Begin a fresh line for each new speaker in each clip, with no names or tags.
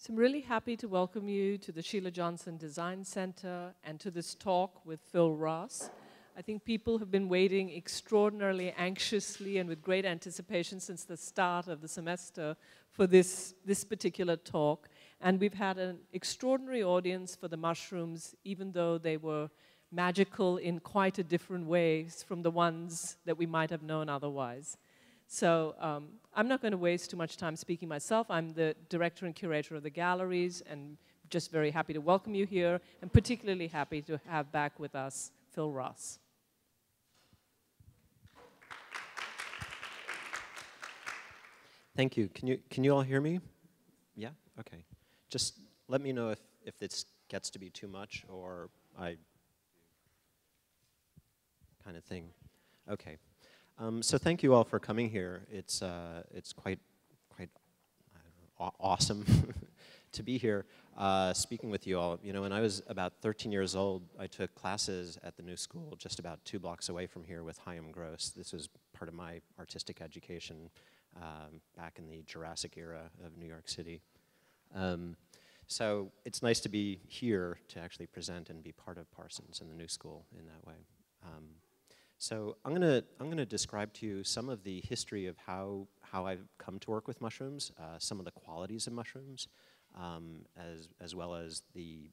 So I'm really happy to welcome you to the Sheila Johnson Design Center and to this talk with Phil Ross. I think people have been waiting extraordinarily anxiously and with great anticipation since the start of the semester for this particular talk. And we've had an extraordinary audience for the mushrooms, even though they were magical in quite a different ways from the ones that we might have known otherwise. So I'm not going to waste too much time speaking myself. I'm the director and curator of the galleries, and just very happy to welcome you here, and particularly happy to have back with us Phil Ross.
Thank you. Can you all hear me? Yeah? Okay. Just let me know if this gets to be too much or I kind of thing. Okay. So thank you all for coming here. It's quite awesome to be here speaking with you all. You know, when I was about 13 years old, I took classes at the New School just about 2 blocks away from here with Chaim Gross. This was part of my artistic education back in the Jurassic era of New York City. So it's nice to be here to actually present and be part of Parsons and the New School in that way. So I'm gonna describe to you some of the history of how I've come to work with mushrooms, some of the qualities of mushrooms, as well as the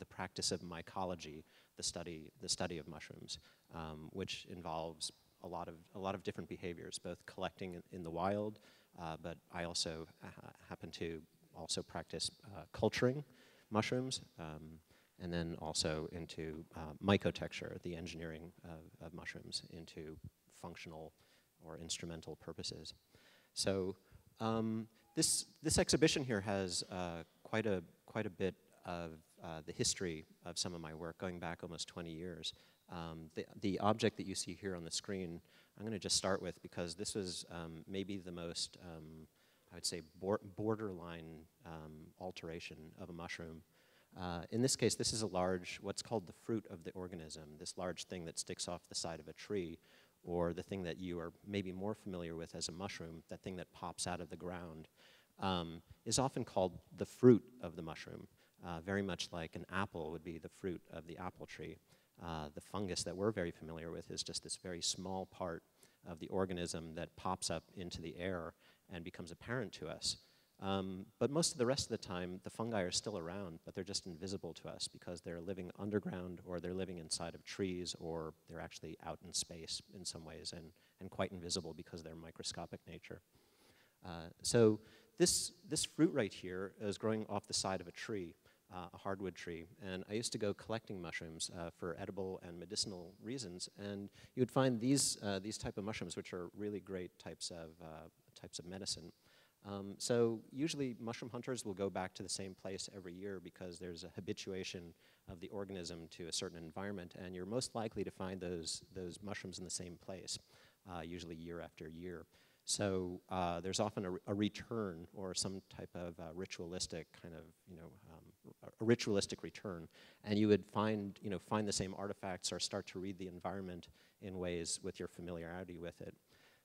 practice of mycology, the study of mushrooms, which involves a lot of different behaviors, both collecting in the wild, but I also happen to also practice culturing mushrooms. And then also into mycotecture, the engineering of mushrooms into functional or instrumental purposes. So this exhibition here has quite a bit of the history of some of my work, going back almost 20 years. The object that you see here on the screen, I'm going to just start with because this was maybe the most, I would say, borderline alteration of a mushroom. In this case, this is a large, what's called the fruit of the organism, this large thing that sticks off the side of a tree, or the thing that you are maybe more familiar with as a mushroom, that thing that pops out of the ground, is often called the fruit of the mushroom, very much like an apple would be the fruit of the apple tree. The fungus that we're very familiar with is just this very small part of the organism that pops up into the air and becomes apparent to us. But most of the rest of the time, the fungi are still around, but they're just invisible to us because they're living underground, or they're living inside of trees, or they're actually out in space in some ways, and quite invisible because of their microscopic nature. So this fruit right here is growing off the side of a tree, a hardwood tree, and I used to go collecting mushrooms for edible and medicinal reasons, and you would find these type of mushrooms, which are really great types of medicine. So usually mushroom hunters will go back to the same place every year because there's a habituation of the organism to a certain environment, and you're most likely to find those mushrooms in the same place, usually year after year. So there's often a return or some type of ritualistic kind of, a ritualistic return, and you would find the same artifacts or start to read the environment in ways with your familiarity with it.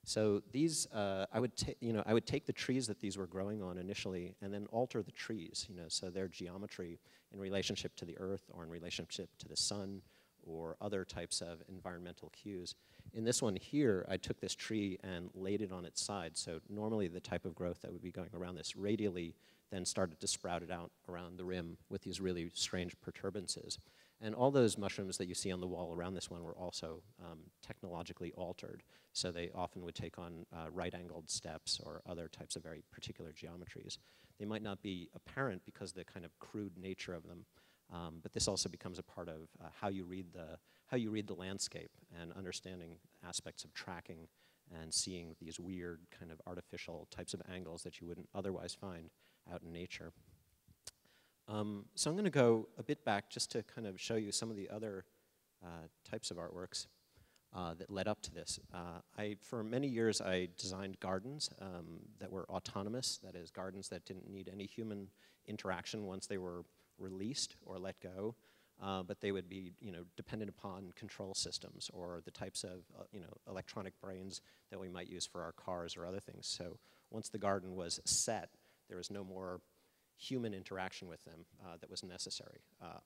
So these, I would take the trees that these were growing on initially and then alter the trees, so their geometry in relationship to the earth or in relationship to the sun or other types of environmental cues. In this one here, I took this tree and laid it on its side. So normally the type of growth that would be going around this radially then started to sprout it out around the rim with these really strange perturbances. And all those mushrooms that you see on the wall around this one were also technologically altered. So they often would take on right-angled steps or other types of very particular geometries. They might not be apparent because of the kind of crude nature of them, but this also becomes a part of how you read the landscape and understanding aspects of tracking and seeing these weird kind of artificial types of angles that you wouldn't otherwise find out in nature. So I'm going to go a bit back just to kind of show you some of the other types of artworks that led up to this. For many years, I designed gardens that were autonomous, that is, gardens that didn't need any human interaction once they were released or let go, but they would be dependent upon control systems or the types of electronic brains that we might use for our cars or other things. So once the garden was set, there was no more human interaction with them that was necessary,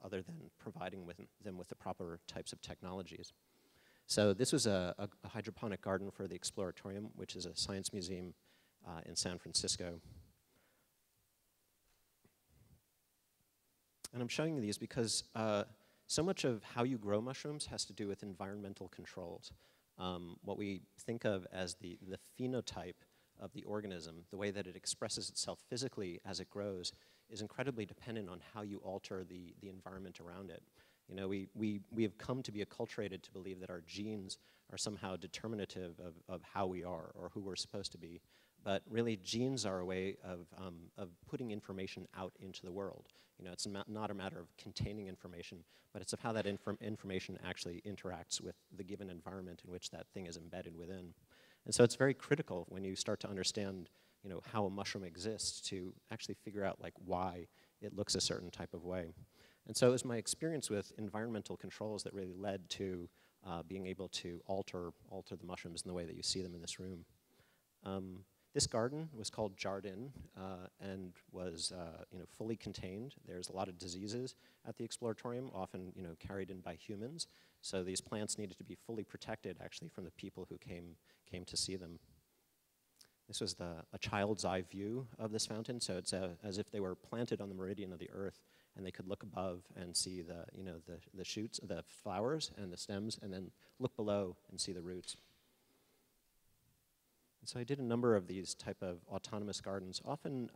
other than providing them with the proper types of technologies. So this was a hydroponic garden for the Exploratorium, which is a science museum in San Francisco. And I'm showing you these because so much of how you grow mushrooms has to do with environmental controls. What we think of as the phenotype of the organism, the way that it expresses itself physically as it grows, is incredibly dependent on how you alter the environment around it. You know, we have come to be acculturated to believe that our genes are somehow determinative of how we are or who we're supposed to be. But really, genes are a way of putting information out into the world. You know, it's not a matter of containing information, but it's of how that information actually interacts with the given environment in which that thing is embedded within. And so it's very critical when you start to understand, you know, how a mushroom exists to actually figure out like why it looks a certain type of way. And so it was my experience with environmental controls that really led to being able to alter the mushrooms in the way that you see them in this room. This garden was called Jardin and was you know, fully contained. There's a lot of diseases at the Exploratorium, often you know, carried in by humans. So these plants needed to be fully protected actually from the people who came to see them. This was a child's eye view of this fountain. So it's as if they were planted on the meridian of the earth and they could look above and see the, you know, the shoots, the flowers and the stems, and then look below and see the roots. And so I did a number of these type of autonomous gardens, often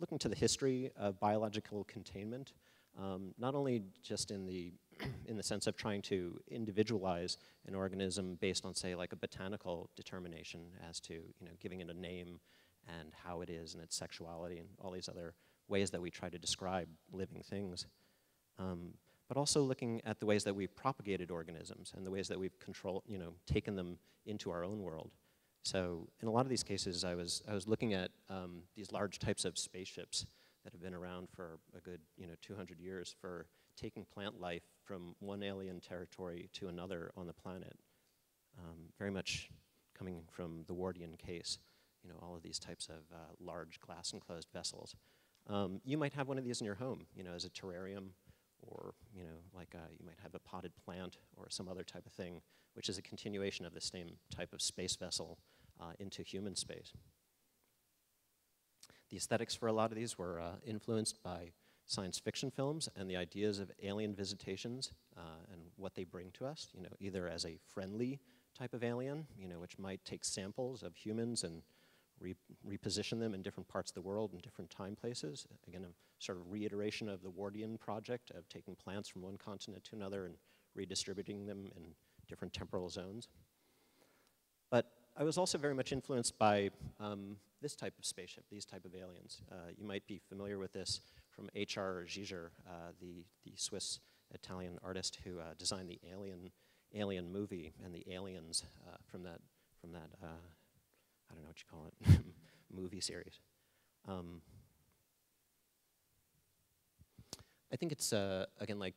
looking to the history of biological containment, not only just in the sense of trying to individualize an organism based on, say, like a botanical determination as to, you know, giving it a name and how it is and its sexuality and all these other ways that we try to describe living things, but also looking at the ways that we've propagated organisms and the ways that we've you know, taken them into our own world. So in a lot of these cases, I was looking at these large types of spaceships that have been around for a good, you know, 200 years for taking plant life from one alien territory to another on the planet. Very much coming from the Wardian case, you know, all of these types of large glass enclosed vessels. You might have one of these in your home, you know, as a terrarium, or, you know, like you might have a potted plant or some other type of thing, which is a continuation of the same type of space vessel into human space. The aesthetics for a lot of these were influenced by science fiction films and the ideas of alien visitations and what they bring to us, you know, either as a friendly type of alien, you know, which might take samples of humans and reposition them in different parts of the world in different time places. Again, a sort of reiteration of the Wardian project of taking plants from one continent to another and redistributing them in different temporal zones. But I was also very much influenced by this type of spaceship, these type of aliens. You might be familiar with this from H.R. Giger, the Swiss-Italian artist who designed the Alien movie and the aliens from that I don't know what you call it, movie series. I think it's, again, like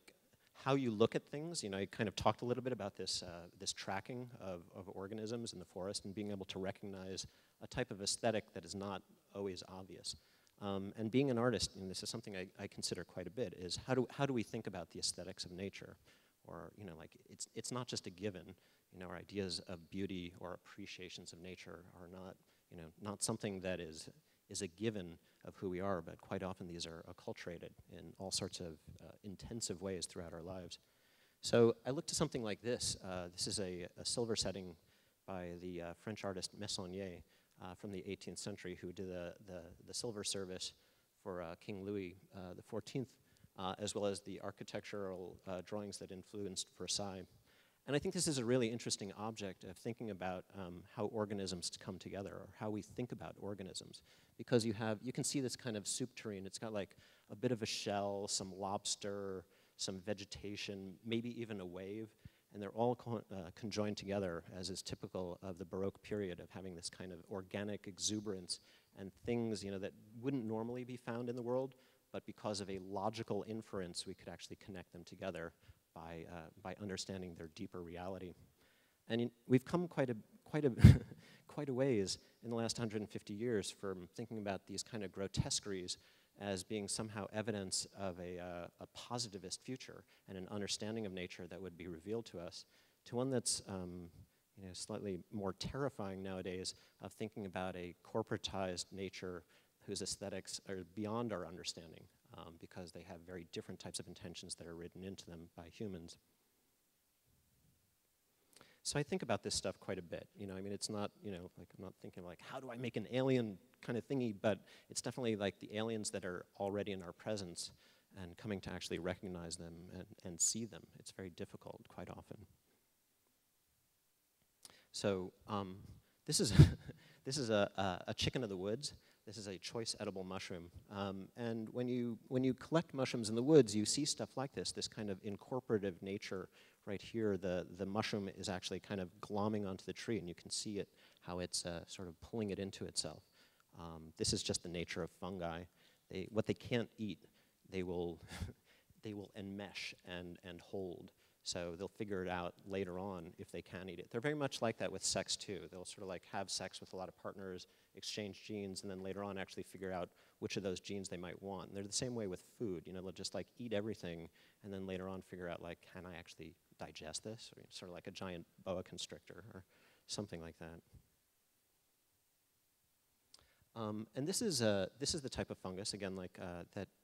how you look at things. You know, I kind of talked a little bit about this, this tracking of organisms in the forest and being able to recognize a type of aesthetic that is not always obvious. And being an artist, and this is something I consider quite a bit, is how do we think about the aesthetics of nature? Or, you know, like it's not just a given. You know, our ideas of beauty or appreciations of nature are not, you know, not something that is a given of who we are, but quite often these are acculturated in all sorts of intensive ways throughout our lives. So I looked to something like this. This is a silver setting by the French artist Meissonier from the 18th century, who did the silver service for King Louis XIV, as well as the architectural drawings that influenced Versailles. And I think this is a really interesting object of thinking about how organisms come together, or how we think about organisms. Because you can see this kind of soup tureen. It's got like a bit of a shell, some lobster, some vegetation, maybe even a wave. And they're all conjoined together, as is typical of the Baroque period, of having this kind of organic exuberance and things, you know, that wouldn't normally be found in the world, but because of a logical inference, we could actually connect them together by understanding their deeper reality. And we've come quite a ways in the last 150 years from thinking about these kind of grotesqueries as being somehow evidence of a positivist future and an understanding of nature that would be revealed to us, to one that's slightly more terrifying nowadays, of thinking about a corporatized nature whose aesthetics are beyond our understanding because they have very different types of intentions that are written into them by humans. So I think about this stuff quite a bit. I mean, it's not, like I'm not thinking like, how do I make an alien kind of thingy, but it's definitely like the aliens that are already in our presence and coming to actually recognize them and see them. It's very difficult quite often. So this is this is a chicken of the woods. This is a choice edible mushroom. And when you collect mushrooms in the woods, you see stuff like this kind of incorporative nature. Right here, the mushroom is actually kind of glomming onto the tree, and you can see it, how it's sort of pulling it into itself. This is just the nature of fungi. What they can't eat, they will they will enmesh and hold. So they'll figure it out later on if they can eat it. They're very much like that with sex too. They'll sort of like have sex with a lot of partners, exchange genes, and then later on actually figure out which of those genes they might want. And they're the same way with food. They'll just like eat everything, and then later on figure out like, can I actually digest this? Or sort of like a giant boa constrictor or something like that. And this is the type of fungus, again, like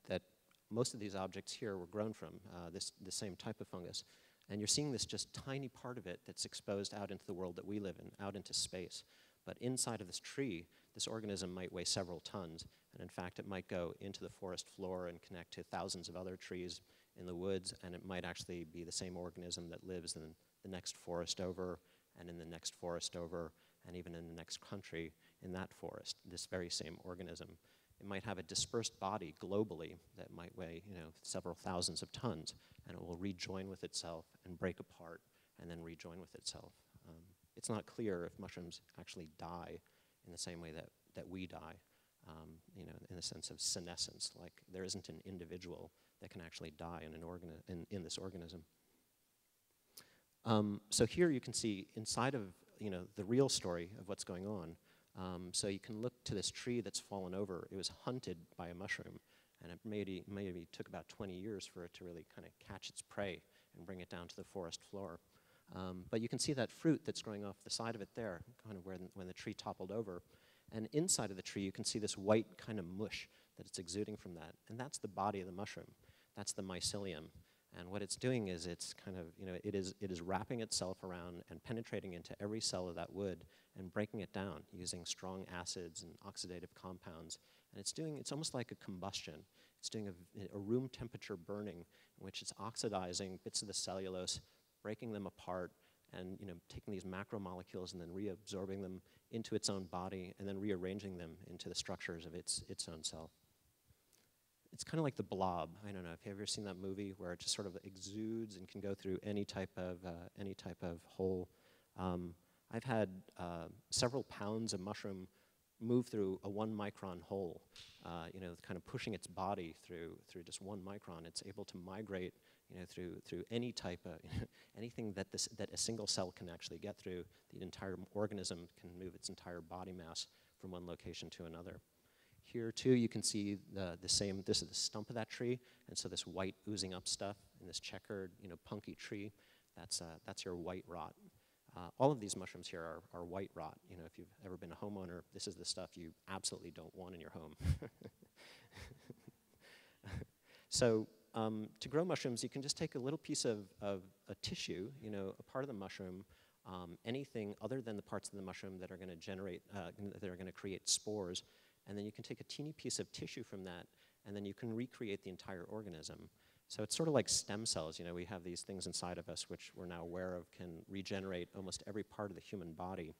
that most of these objects here were grown from, the same type of fungus. And you're seeing this just tiny part of it that's exposed out into the world that we live in, out into space. But inside of this tree, this organism might weigh several tons. And in fact, it might go into the forest floor and connect to thousands of other trees in the woods. And it might actually be the same organism that lives in the next forest over, and in the next forest over, and even in the next country in that forest, this very same organism. It might have a dispersed body globally that might weigh, several thousands of tons, and it will rejoin with itself and break apart and then rejoin with itself. It's not clear if mushrooms actually die in the same way that we die, in the sense of senescence. Like there isn't an individual that can actually die in this organism. So here you can see inside of the real story of what's going on. So you can look to this tree that's fallen over. It was hunted by a mushroom, and it maybe took about 20 years for it to really kind of catch its prey and bring it down to the forest floor. But you can see that fruit that's growing off the side of it there, kind of when the tree toppled over. And inside of the tree, you can see this white kind of mush that it's exuding from that. And that's the body of the mushroom. That's the mycelium. And what it's doing is it's kind of, it is wrapping itself around and penetrating into every cell of that wood and breaking it down using strong acids and oxidative compounds. And it's almost like a combustion. It's doing a room temperature burning in which it's oxidizing bits of the cellulose, breaking them apart, and taking these macromolecules and then reabsorbing them into its own body and then rearranging them into the structures of its own cell. It's kind of like The Blob. I don't know if you've ever seen that movie where it just sort of exudes and can go through any type of hole. I've had several pounds of mushroom move through a 1 micron hole, kind of pushing its body through just 1 micron. It's able to migrate, through any type of anything that a single cell can actually get through. The entire organism can move its entire body mass from one location to another. Here too, you can see the same. This is the stump of that tree, and so this white oozing up stuff in this checkered, punky tree. That's your white rot. All of these mushrooms here are white rot. If you've ever been a homeowner, this is the stuff you absolutely don't want in your home. So to grow mushrooms, you can just take a little piece of a tissue, a part of the mushroom, anything other than the parts of the mushroom that are going to generate, that are going to create spores. And then you can take a teeny piece of tissue from that, and then you can recreate the entire organism. So it's sort of like stem cells. We have these things inside of us which we're now aware of can regenerate almost every part of the human body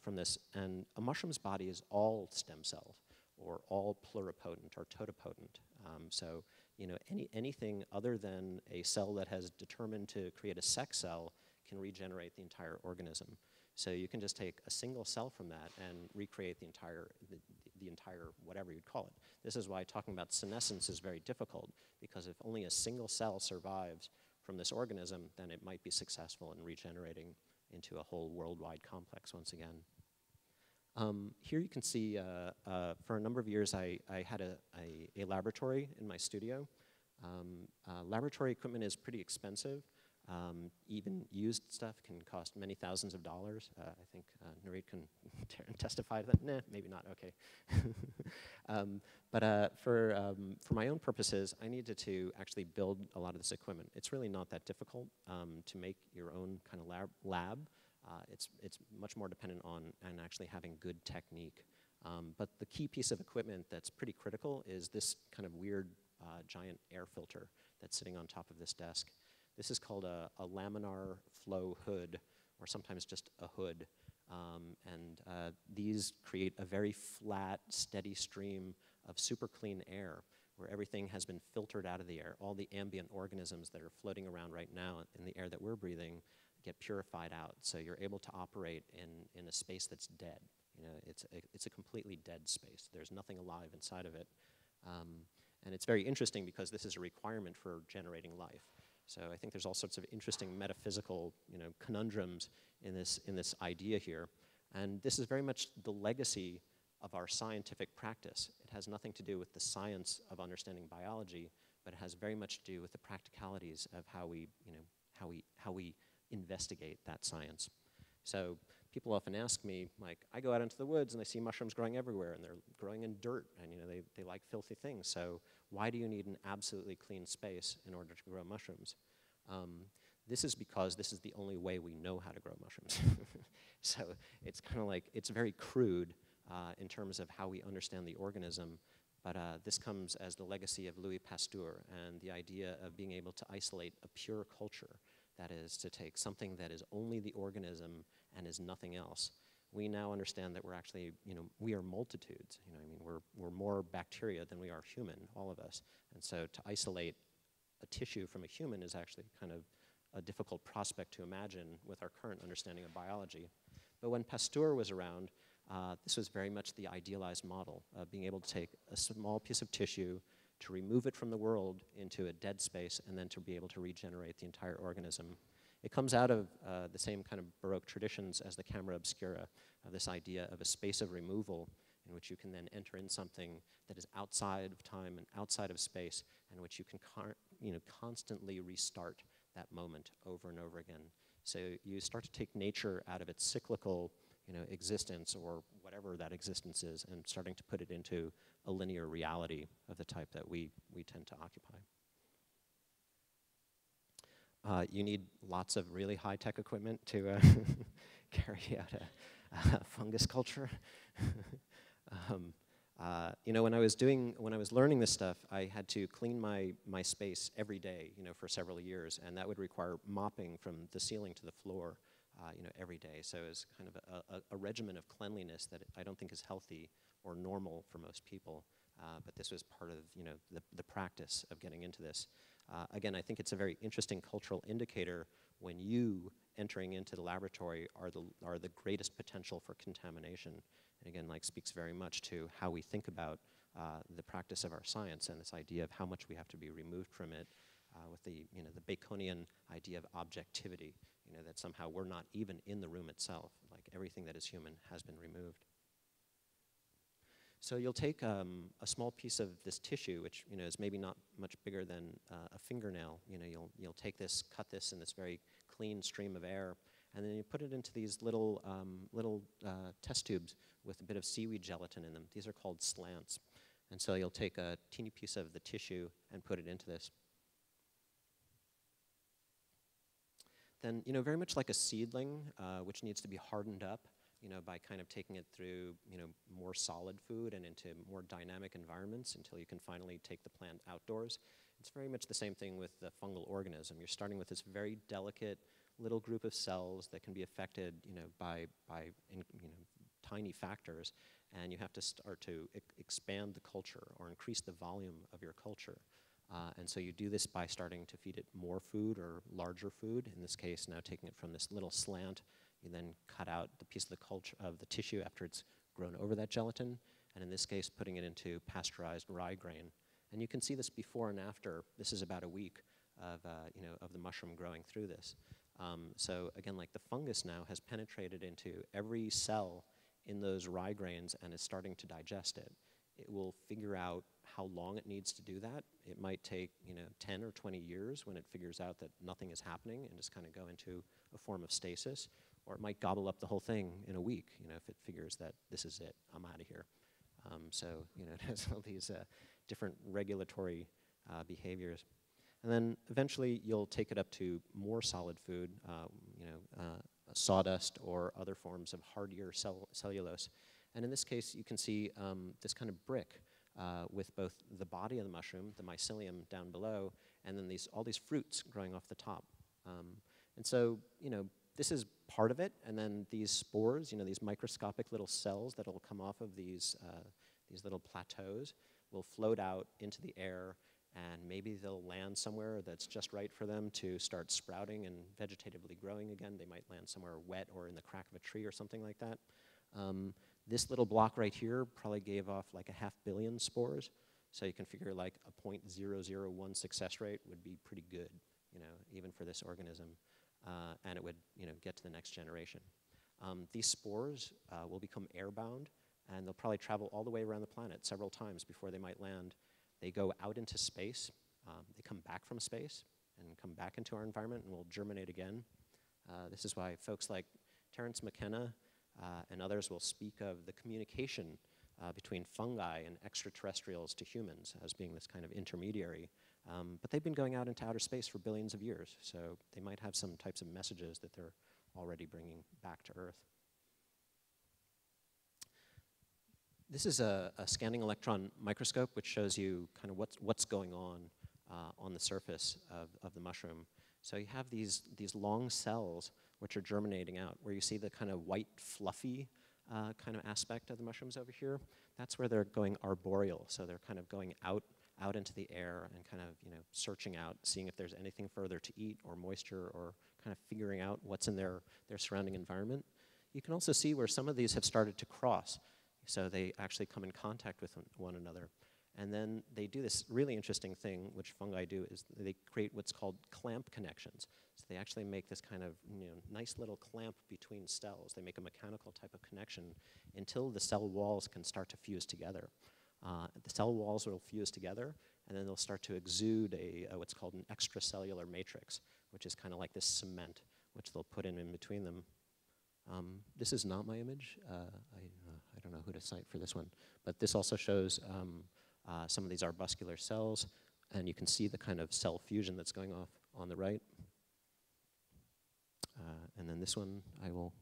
from this. And a mushroom's body is all stem cells, or all pluripotent or totipotent. So anything other than a cell that has determined to create a sex cell can regenerate the entire organism. So you can just take a single cell from that and recreate the entire whatever you'd call it. This is why talking about senescence is very difficult, because if only a single cell survives from this organism, then it might be successful in regenerating into a whole worldwide complex once again. Here you can see, for a number of years, I had a laboratory in my studio. Laboratory equipment is pretty expensive. Even used stuff can cost many thousands of dollars. I think Nareed can testify to that. Nah, maybe not, okay. But for my own purposes, I needed to actually build a lot of this equipment. It's really not that difficult to make your own kind of lab. It's much more dependent on actually having good technique. But the key piece of equipment that's pretty critical is this kind of weird giant air filter that's sitting on top of this desk. This is called a laminar flow hood, or sometimes just a hood. These create a very flat, steady stream of super clean air where everything has been filtered out of the air. All the ambient organisms that are floating around right now in the air that we're breathing get purified out. So you're able to operate in a space that's dead. You know, it's a completely dead space. There's nothing alive inside of it. And it's very interesting because this is a requirement for generating life. So I think there's all sorts of interesting metaphysical, conundrums in this idea here. And this is very much the legacy of our scientific practice. It has nothing to do with the science of understanding biology, but it has very much to do with the practicalities of how we investigate that science. So people often ask me, like, I go out into the woods and I see mushrooms growing everywhere, and they're growing in dirt, and they like filthy things. So why do you need an absolutely clean space in order to grow mushrooms? This is because this is the only way we know how to grow mushrooms. So it's kind of like, it's very crude in terms of how we understand the organism, but this comes as the legacy of Louis Pasteur and the idea of being able to isolate a pure culture. That is, to take something that is only the organism and is nothing else. We now understand that we're actually, we are multitudes. We're more bacteria than we are human, all of us. And so to isolate a tissue from a human is actually kind of a difficult prospect to imagine with our current understanding of biology. But when Pasteur was around, this was very much the idealized model of being able to take a small piece of tissue, to remove it from the world into a dead space, and then to be able to regenerate the entire organism. It comes out of the same kind of Baroque traditions as the camera obscura, of this idea of a space of removal in which you can then enter in something that is outside of time and outside of space, and which you can constantly restart that moment over and over again. So you start to take nature out of its cyclical existence, or whatever that existence is, and starting to put it into a linear reality of the type that we tend to occupy. You need lots of really high-tech equipment to carry out a fungus culture. When I was learning this stuff, I had to clean my space every day, for several years, and that would require mopping from the ceiling to the floor, every day. So it was kind of a regimen of cleanliness that I don't think is healthy or normal for most people. But this was part of, the practice of getting into this. Again, I think it's a very interesting cultural indicator when you entering into the laboratory are the greatest potential for contamination. And again, speaks very much to how we think about the practice of our science, and this idea of how much we have to be removed from it, with the Baconian idea of objectivity, that somehow we're not even in the room itself, like everything that is human has been removed. So you'll take a small piece of this tissue, which is maybe not much bigger than a fingernail. You'll take this, cut this in this very clean stream of air, and then you put it into these little test tubes with a bit of seaweed gelatin in them. These are called slants. And so you'll take a teeny piece of the tissue and put it into this. Then, very much like a seedling, which needs to be hardened up, by kind of taking it through, more solid food and into more dynamic environments until you can finally take the plant outdoors. It's very much the same thing with the fungal organism. You're starting with this very delicate little group of cells that can be affected, by tiny factors, and you have to start to expand the culture or increase the volume of your culture. And so you do this by starting to feed it more food or larger food. In this case, now taking it from this little slant, you then cut out the piece of the culture of the tissue after it's grown over that gelatin, and in this case, putting it into pasteurized rye grain. And you can see this before and after. This is about a week of the mushroom growing through this. So again, the fungus now has penetrated into every cell in those rye grains and is starting to digest it, it will figure out how long it needs to do that. It might take 10 or 20 years when it figures out that nothing is happening and just kind of go into a form of stasis, or it might gobble up the whole thing in a week, if it figures that this is it, I'm out of here. So it has all these different regulatory behaviors. And then eventually you'll take it up to more solid food, sawdust or other forms of hardier cellulose. And in this case, you can see this kind of brick with both the body of the mushroom, the mycelium down below, and then all these fruits growing off the top. And so, this is part of it, and then these spores, these microscopic little cells that will come off of these little plateaus will float out into the air, and maybe they'll land somewhere that's just right for them to start sprouting and vegetatively growing again. They might land somewhere wet or in the crack of a tree or something like that. This little block right here probably gave off like 500 million spores, so you can figure like a 0.001 success rate would be pretty good, even for this organism, and it would, get to the next generation. These spores will become airbound, and they'll probably travel all the way around the planet several times before they might land. They go out into space, they come back from space, and come back into our environment, and will germinate again. This is why folks like Terence McKenna and others will speak of the communication between fungi and extraterrestrials to humans as being this kind of intermediary. But they've been going out into outer space for billions of years, so they might have some types of messages that they're already bringing back to Earth. This is a scanning electron microscope, which shows you kind of what's going on the surface of the mushroom. So you have these long cells which are germinating out, where you see the kind of white, fluffy kind of aspect of the mushrooms over here. That's where they're going arboreal. So they're kind of going out into the air and kind of searching out, seeing if there's anything further to eat or moisture, or kind of figuring out what's in their surrounding environment. You can also see where some of these have started to cross. So they actually come in contact with one another. And then they do this really interesting thing, which fungi do, is they create what's called clamp connections. So they actually make this kind of nice little clamp between cells. They make a mechanical type of connection until the cell walls can start to fuse together. The cell walls will fuse together, and then they'll start to exude what's called an extracellular matrix, which is kind of like this cement, which they'll put in between them. This is not my image. I don't know who to cite for this one, but this also shows some of these arbuscular cells, and you can see the kind of cell fusion that's going off on the right. And then this one, I will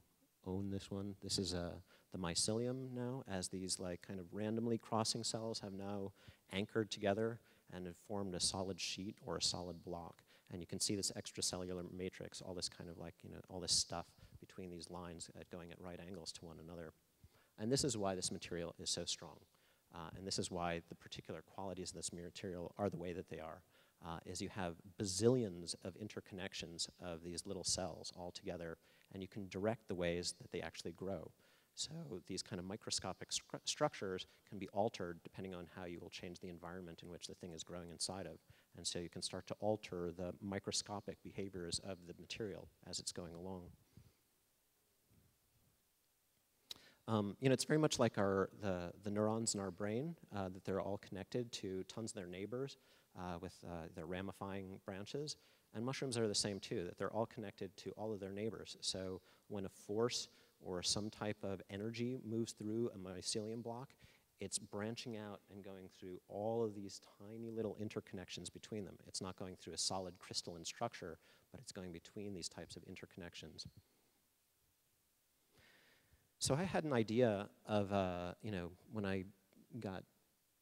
own this one. This is the mycelium now, as these like kind of randomly crossing cells have now anchored together and have formed a solid sheet or a solid block. And you can see this extracellular matrix, all this kind of like, all this stuff between these lines going at right angles to one another. And this is why this material is so strong. And this is why the particular qualities of this material are the way that they are, is you have bazillions of interconnections of these little cells all together, and you can direct the ways that they actually grow. So these kind of microscopic structures can be altered depending on how you will change the environment in which the thing is growing inside of. And so you can start to alter the microscopic behaviors of the material as it's going along. It's very much like the neurons in our brain, that they're all connected to tons of their neighbors with their ramifying branches. And mushrooms are the same too, that they're all connected to all of their neighbors. So when a force or some type of energy moves through a mycelium block, it's branching out and going through all of these tiny little interconnections between them. It's not going through a solid crystalline structure, but it's going between these types of interconnections. So I had an idea of, when I got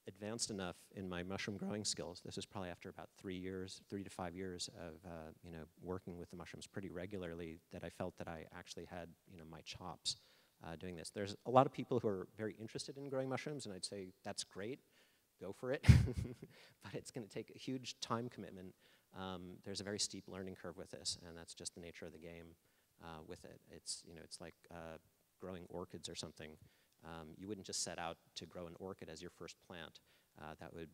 advanced enough in my mushroom growing skills, this was probably after about 3 to 5 years of, working with the mushrooms pretty regularly, that I felt that I actually had, my chops doing this. There's a lot of people who are very interested in growing mushrooms, and I'd say, that's great, go for it. But it's going to take a huge time commitment. There's a very steep learning curve with this, and that's just the nature of the game with it. It's, it's like growing orchids or something. You wouldn't just set out to grow an orchid as your first plant.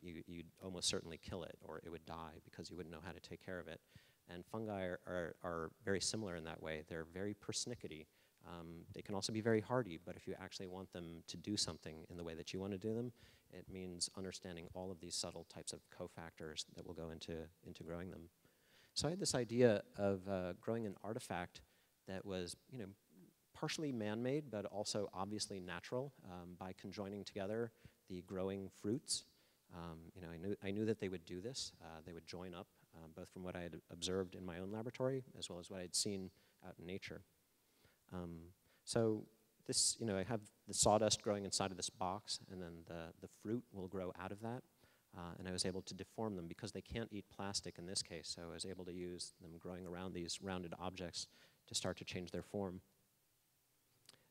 You'd almost certainly kill it, or it would die because you wouldn't know how to take care of it. And fungi are very similar in that way. They're very persnickety. They can also be very hardy, but if you actually want them to do something in the way that you want to do them, it means understanding all of these subtle types of cofactors that will go into growing them. So I had this idea of growing an artifact that was, partially man-made, but also obviously natural by conjoining together the growing fruits. I knew that they would do this. They would join up, both from what I had observed in my own laboratory as well as what I had seen out in nature. So this, I have the sawdust growing inside of this box, and then the fruit will grow out of that. And I was able to deform them because they can't eat plastic in this case, so I was able to use them growing around these rounded objects to start to change their form.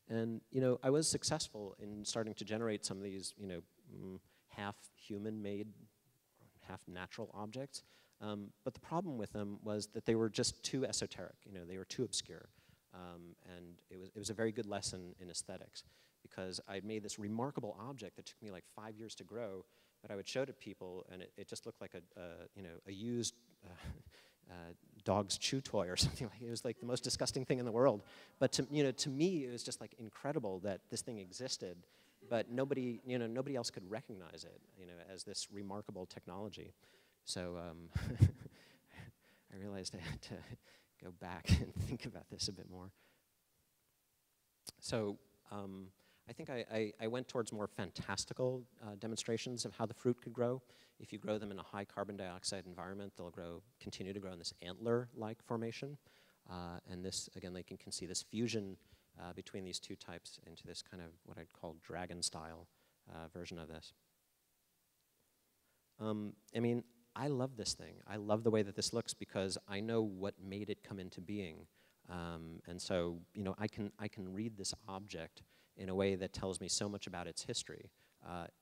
And, I was successful in starting to generate some of these, half human-made, half natural objects. But the problem with them was that they were just too esoteric. They were too obscure. And it was a very good lesson in aesthetics, because I'd made this remarkable object that took me like 5 years to grow, but I would show to people, and it just looked like a used dog's chew toy or something. It was like the most disgusting thing in the world. But to me, it was just like incredible that this thing existed, but nobody else could recognize it, as this remarkable technology. So I realized I had to go back and think about this a bit more. So I think I went towards more fantastical demonstrations of how the fruit could grow. If you grow them in a high carbon dioxide environment, they'll continue to grow in this antler-like formation. And this, again, like you can see this fusion between these two types into this kind of what I'd call dragon-style version of this. I love this thing. I love the way that this looks because I know what made it come into being. And so, I can read this object in a way that tells me so much about its history.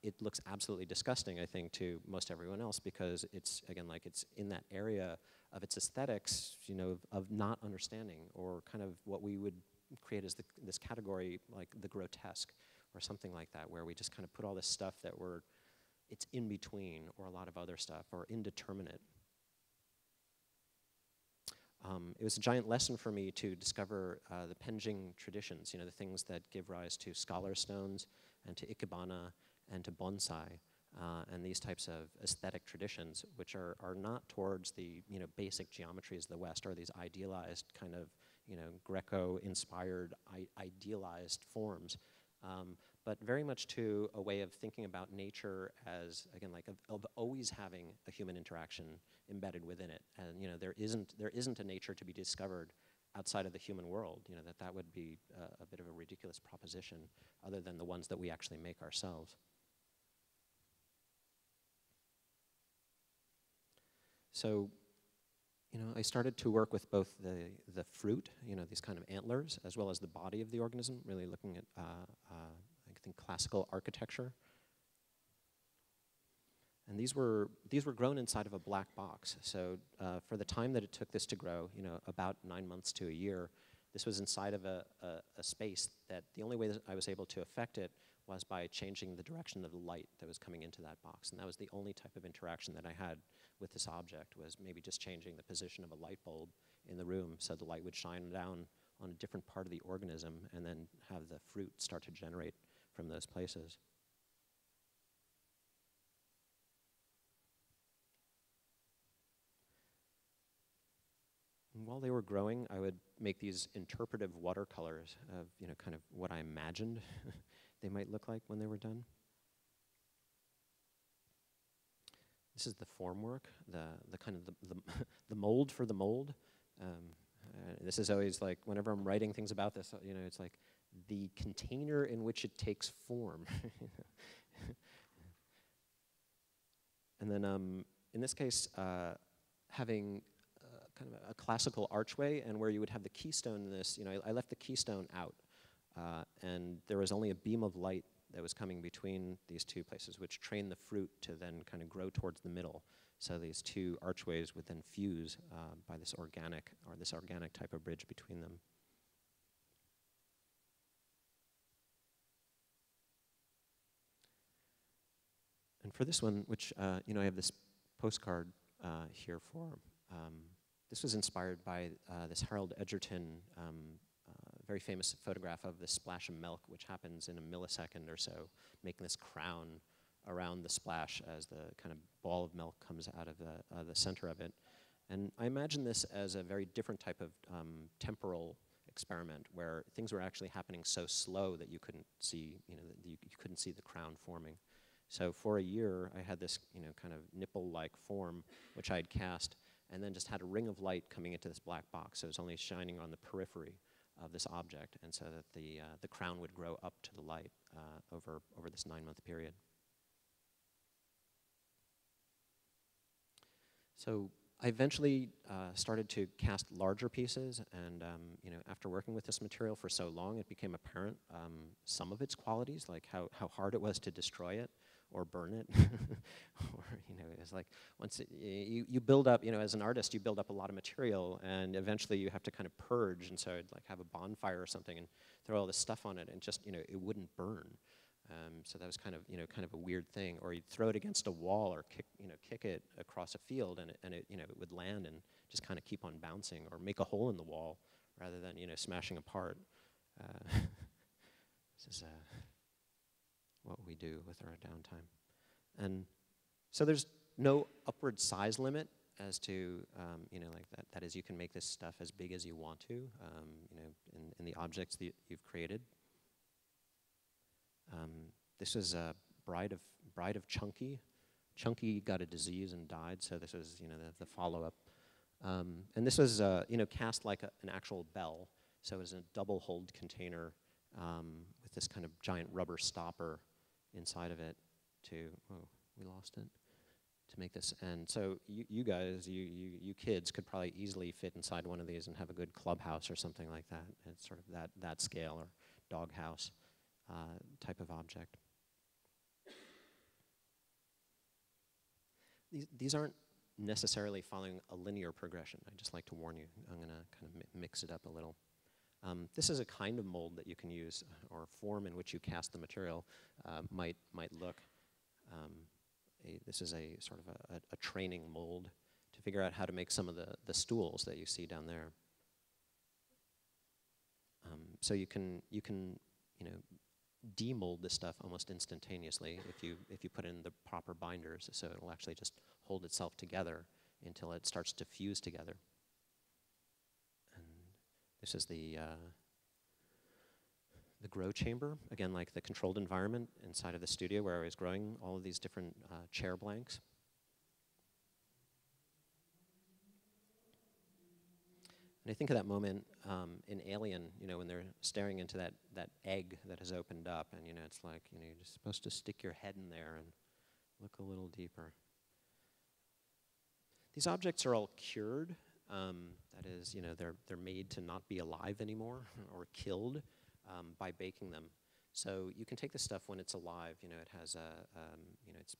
It looks absolutely disgusting, I think, to most everyone else because it's, again, like it's in that area of its aesthetics, of not understanding, or kind of what we would create as this category like the grotesque or something like that, where we just kind of put all this stuff that it's in between, or a lot of other stuff, or indeterminate. It was a giant lesson for me to discover the Penjing traditions, the things that give rise to scholar stones and to ikebana and to bonsai, and these types of aesthetic traditions, which are not towards the basic geometries of the West, or these idealized kind of Greco-inspired idealized forms, but very much to a way of thinking about nature as, again, like of always having a human interaction embedded within it. And there isn't a nature to be discovered outside of the human world. That would be a bit of a ridiculous proposition, other than the ones that we actually make ourselves. So, I started to work with both the fruit, these kind of antlers, as well as the body of the organism, really looking at I think classical architecture. And these were grown inside of a black box. So for the time that it took this to grow, about 9 months to a year, this was inside of a space that the only way that I was able to affect it was by changing the direction of the light that was coming into that box. And that was the only type of interaction that I had with this object, was maybe just changing the position of a light bulb in the room so the light would shine down on a different part of the organism and then have the fruit start to generate from those places. And while they were growing, I would make these interpretive watercolors of, kind of what I imagined they might look like when they were done. This is the formwork, the kind of the mold for the mold. This is always like, whenever I'm writing things about this, it's like the container in which it takes form. And then in this case, having kind of a classical archway, and where you would have the keystone in this, I left the keystone out, and there was only a beam of light that was coming between these two places, which trained the fruit to then kind of grow towards the middle. So these two archways would then fuse by this organic type of bridge between them. And for this one, which I have this postcard here for, this was inspired by this Harold Edgerton very famous photograph of this splash of milk, which happens in a millisecond or so, making this crown around the splash as the kind of ball of milk comes out of the center of it. And I imagine this as a very different type of temporal experiment where things were actually happening so slow that you couldn't see, you couldn't see the crown forming. So for a year, I had this, kind of nipple-like form, which I had cast, and then just had a ring of light coming into this black box. So it was only shining on the periphery of this object, and so that the crown would grow up to the light over this 9-month period. So I eventually started to cast larger pieces, and after working with this material for so long, it became apparent some of its qualities, like how hard it was to destroy it or burn it, or it's like once you build up, as an artist, you build up a lot of material, and eventually you have to kind of purge. And so I'd like have a bonfire or something and throw all this stuff on it, and just it wouldn't burn. So that was kind of a weird thing. Or you'd throw it against a wall or kick it across a field, and it would land and just kind of keep on bouncing, or make a hole in the wall rather than smashing apart. This is what we do with our downtime. And so there's no upward size limit as to like that. That is, you can make this stuff as big as you want to, in the objects that you've created. This was a bride of Chunky. Chunky got a disease and died, so this was the follow-up. And this was cast like an actual bell, so it was a double-hulled container with this kind of giant rubber stopper inside of it we lost it, to make this. And so you guys, you kids could probably easily fit inside one of these and have a good clubhouse or something like that. It's sort of that scale, or doghouse type of object. These aren't necessarily following a linear progression. I'd just like to warn you. I'm going to kind of mix it up a little. This is a kind of mold that you can use, or form in which you cast the material might look. This is a sort of a training mold to figure out how to make some of the stools that you see down there. So you can demold this stuff almost instantaneously if you put in the proper binders, so it will actually just hold itself together until it starts to fuse together. And this is the grow chamber, again, like the controlled environment inside of the studio where I was growing all of these different chair blanks. And I think of that moment in Alien, when they're staring into that egg that has opened up, and it's like, you're just supposed to stick your head in there and look a little deeper. These objects are all cured. That is, they're made to not be alive anymore or killed by baking them. So you can take this stuff when it's alive. It has it's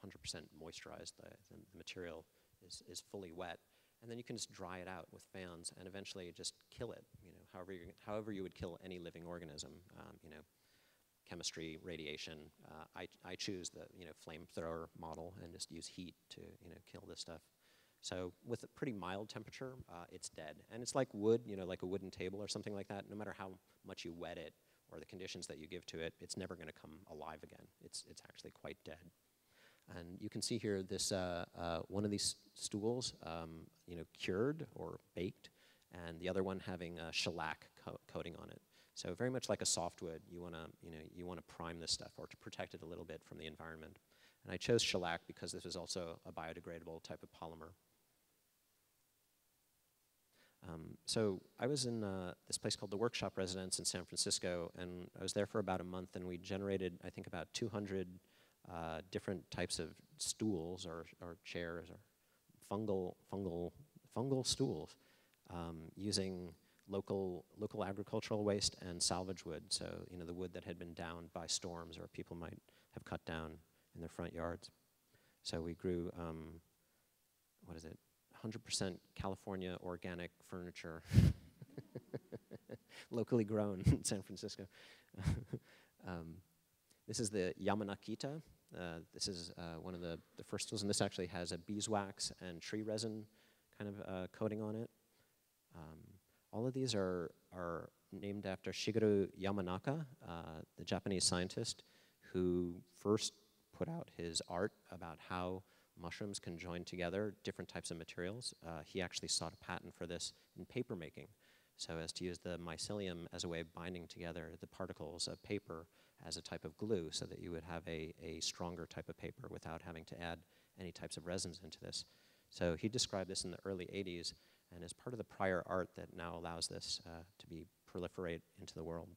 100% moisturized. The material is fully wet. And then you can just dry it out with fans and eventually just kill it, however you would kill any living organism, chemistry, radiation. I choose the, flamethrower model and just use heat to, kill this stuff. So with a pretty mild temperature, it's dead. And it's like wood, like a wooden table or something like that. No matter how much you wet it or the conditions that you give to it, it's never gonna come alive again. It's actually quite dead. And you can see here this one of these stools, cured or baked, and the other one having a shellac coating on it. So very much like a softwood, you wanna prime this stuff or to protect it a little bit from the environment. And I chose shellac because this is also a biodegradable type of polymer. So I was in this place called the Workshop Residence in San Francisco, and I was there for about a month, and we generated, I think, about 200 different types of stools or chairs or fungal stools using local agricultural waste and salvage wood. So the wood that had been downed by storms or people might have cut down in their front yards. So we grew 100% California organic furniture, locally grown in San Francisco. This is the Yamanakita. This is one of the first tools, and this actually has a beeswax and tree resin kind of coating on it. All of these are named after Shigeru Yamanaka, the Japanese scientist who first put out his art about how mushrooms can join together different types of materials. He actually sought a patent for this in paper making, so as to use the mycelium as a way of binding together the particles of paper as a type of glue so that you would have a stronger type of paper without having to add any types of resins into this. So he described this in the early 80s and is part of the prior art that now allows this to be proliferate into the world.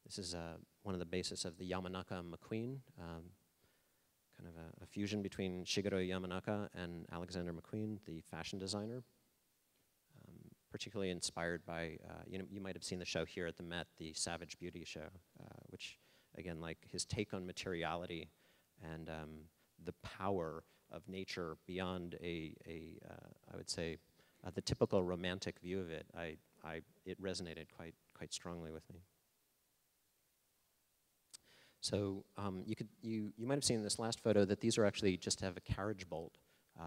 This is one of the basis of the Yamanaka McQueen, kind of a fusion between Shigeru Yamanaka and Alexander McQueen, the fashion designer. Particularly inspired by, you might have seen the show here at the Met, the Savage Beauty show, which, again, like his take on materiality and the power of nature beyond I would say, the typical romantic view of it. It resonated quite strongly with me. So you might have seen in this last photo that these are actually just have a carriage bolt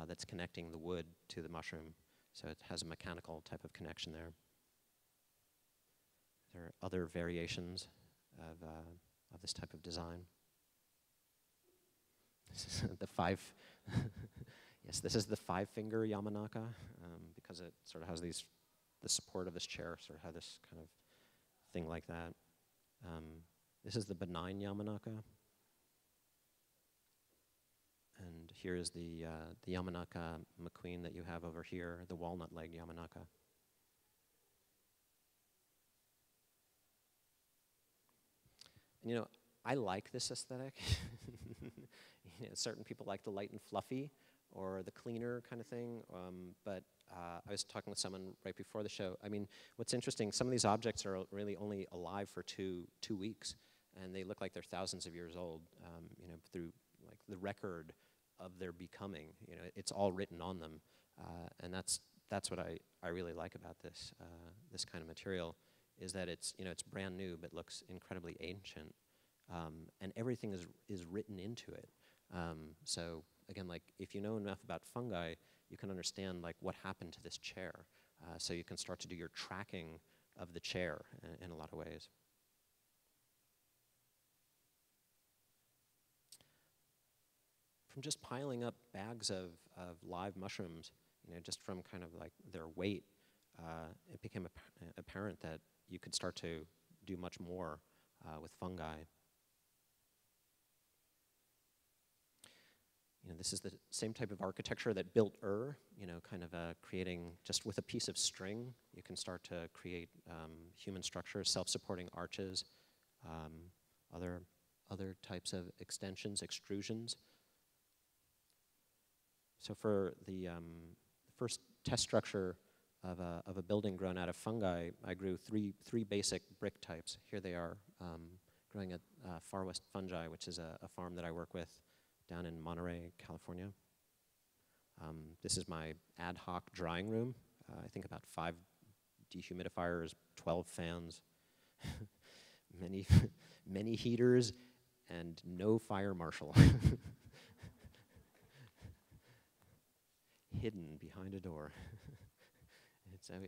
that's connecting the wood to the mushroom. So it has a mechanical type of connection there. There are other variations of this type of design. This is the yes, this is the 5-finger Yamanaka because it sort of has the support of this chair, sort of have this kind of thing like that. This is the benign Yamanaka. And here is the Yamanaka McQueen that you have over here, the walnut leg Yamanaka. And I like this aesthetic. Certain people like the light and fluffy or the cleaner kind of thing. But I was talking with someone right before the show. I mean, what's interesting, some of these objects are really only alive for two weeks, and they look like they're thousands of years old, through like the record of their becoming. It's all written on them, and that's what I really like about this this kind of material, is that it's brand new but looks incredibly ancient, and everything is written into it. So again, like if you know enough about fungi, you can understand like what happened to this chair, so you can start to do your tracking of the chair in a lot of ways. From just piling up bags of live mushrooms, just from kind of like their weight, it became apparent that you could start to do much more with fungi. This is the same type of architecture that built kind of creating, just with a piece of string, you can start to create human structures, self-supporting arches, other types of extensions, extrusions. So for the first test structure of a building grown out of fungi, I grew three basic brick types. Here they are, growing at Far West Fungi, which is a farm that I work with down in Monterey, California. This is my ad hoc drying room. I think about 5 dehumidifiers, 12 fans, many heaters, and no fire marshal. Hidden behind a door.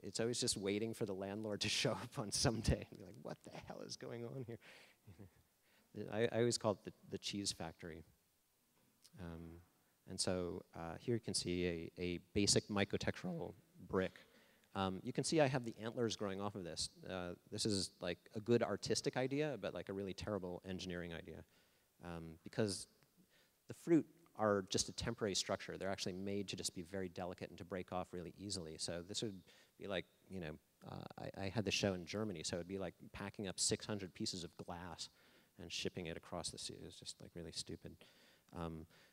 It's always just waiting for the landlord to show up on some day and be like, what the hell is going on here? I always call it the cheese factory. And so here you can see a basic mycotectural brick. You can see I have the antlers growing off of this. This is like a good artistic idea, but like a really terrible engineering idea. Because the fruit are just a temporary structure. They're actually made to just be very delicate and to break off really easily. So this would be like, I had the show in Germany, so it would be like packing up 600 pieces of glass and shipping it across the sea. It was just like really stupid.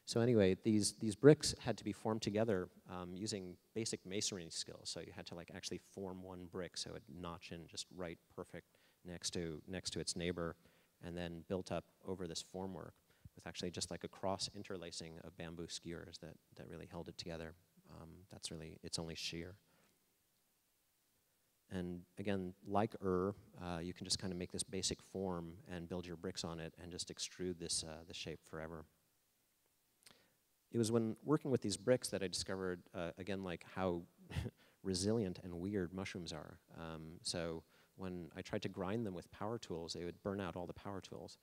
So anyway, these bricks had to be formed together using basic masonry skills. So you had to like actually form one brick so it would notch in just right, perfect next to its neighbor, and then built up over this formwork with actually just like a cross interlacing of bamboo skewers that really held it together. It's only sheer. And again, like you can just kind of make this basic form and build your bricks on it and just extrude this shape forever. It was when working with these bricks that I discovered, again, like how resilient and weird mushrooms are. So when I tried to grind them with power tools, they would burn out all the power tools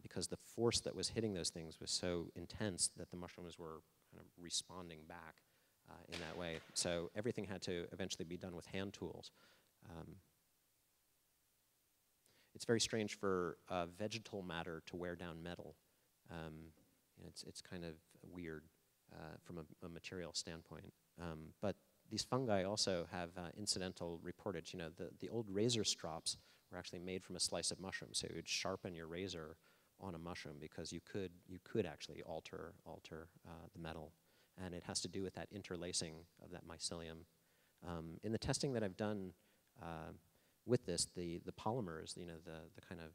because the force that was hitting those things was so intense that the mushrooms were kind of responding back in that way. So everything had to eventually be done with hand tools. It's very strange for vegetal matter to wear down metal. It's kind of weird from a material standpoint. But these fungi also have incidental reportage. You know, the old razor strops were actually made from a slice of mushroom. So you would sharpen your razor on a mushroom because you could actually alter the metal. And it has to do with that interlacing of that mycelium. In the testing that I've done with this, the polymers, you know, the kind of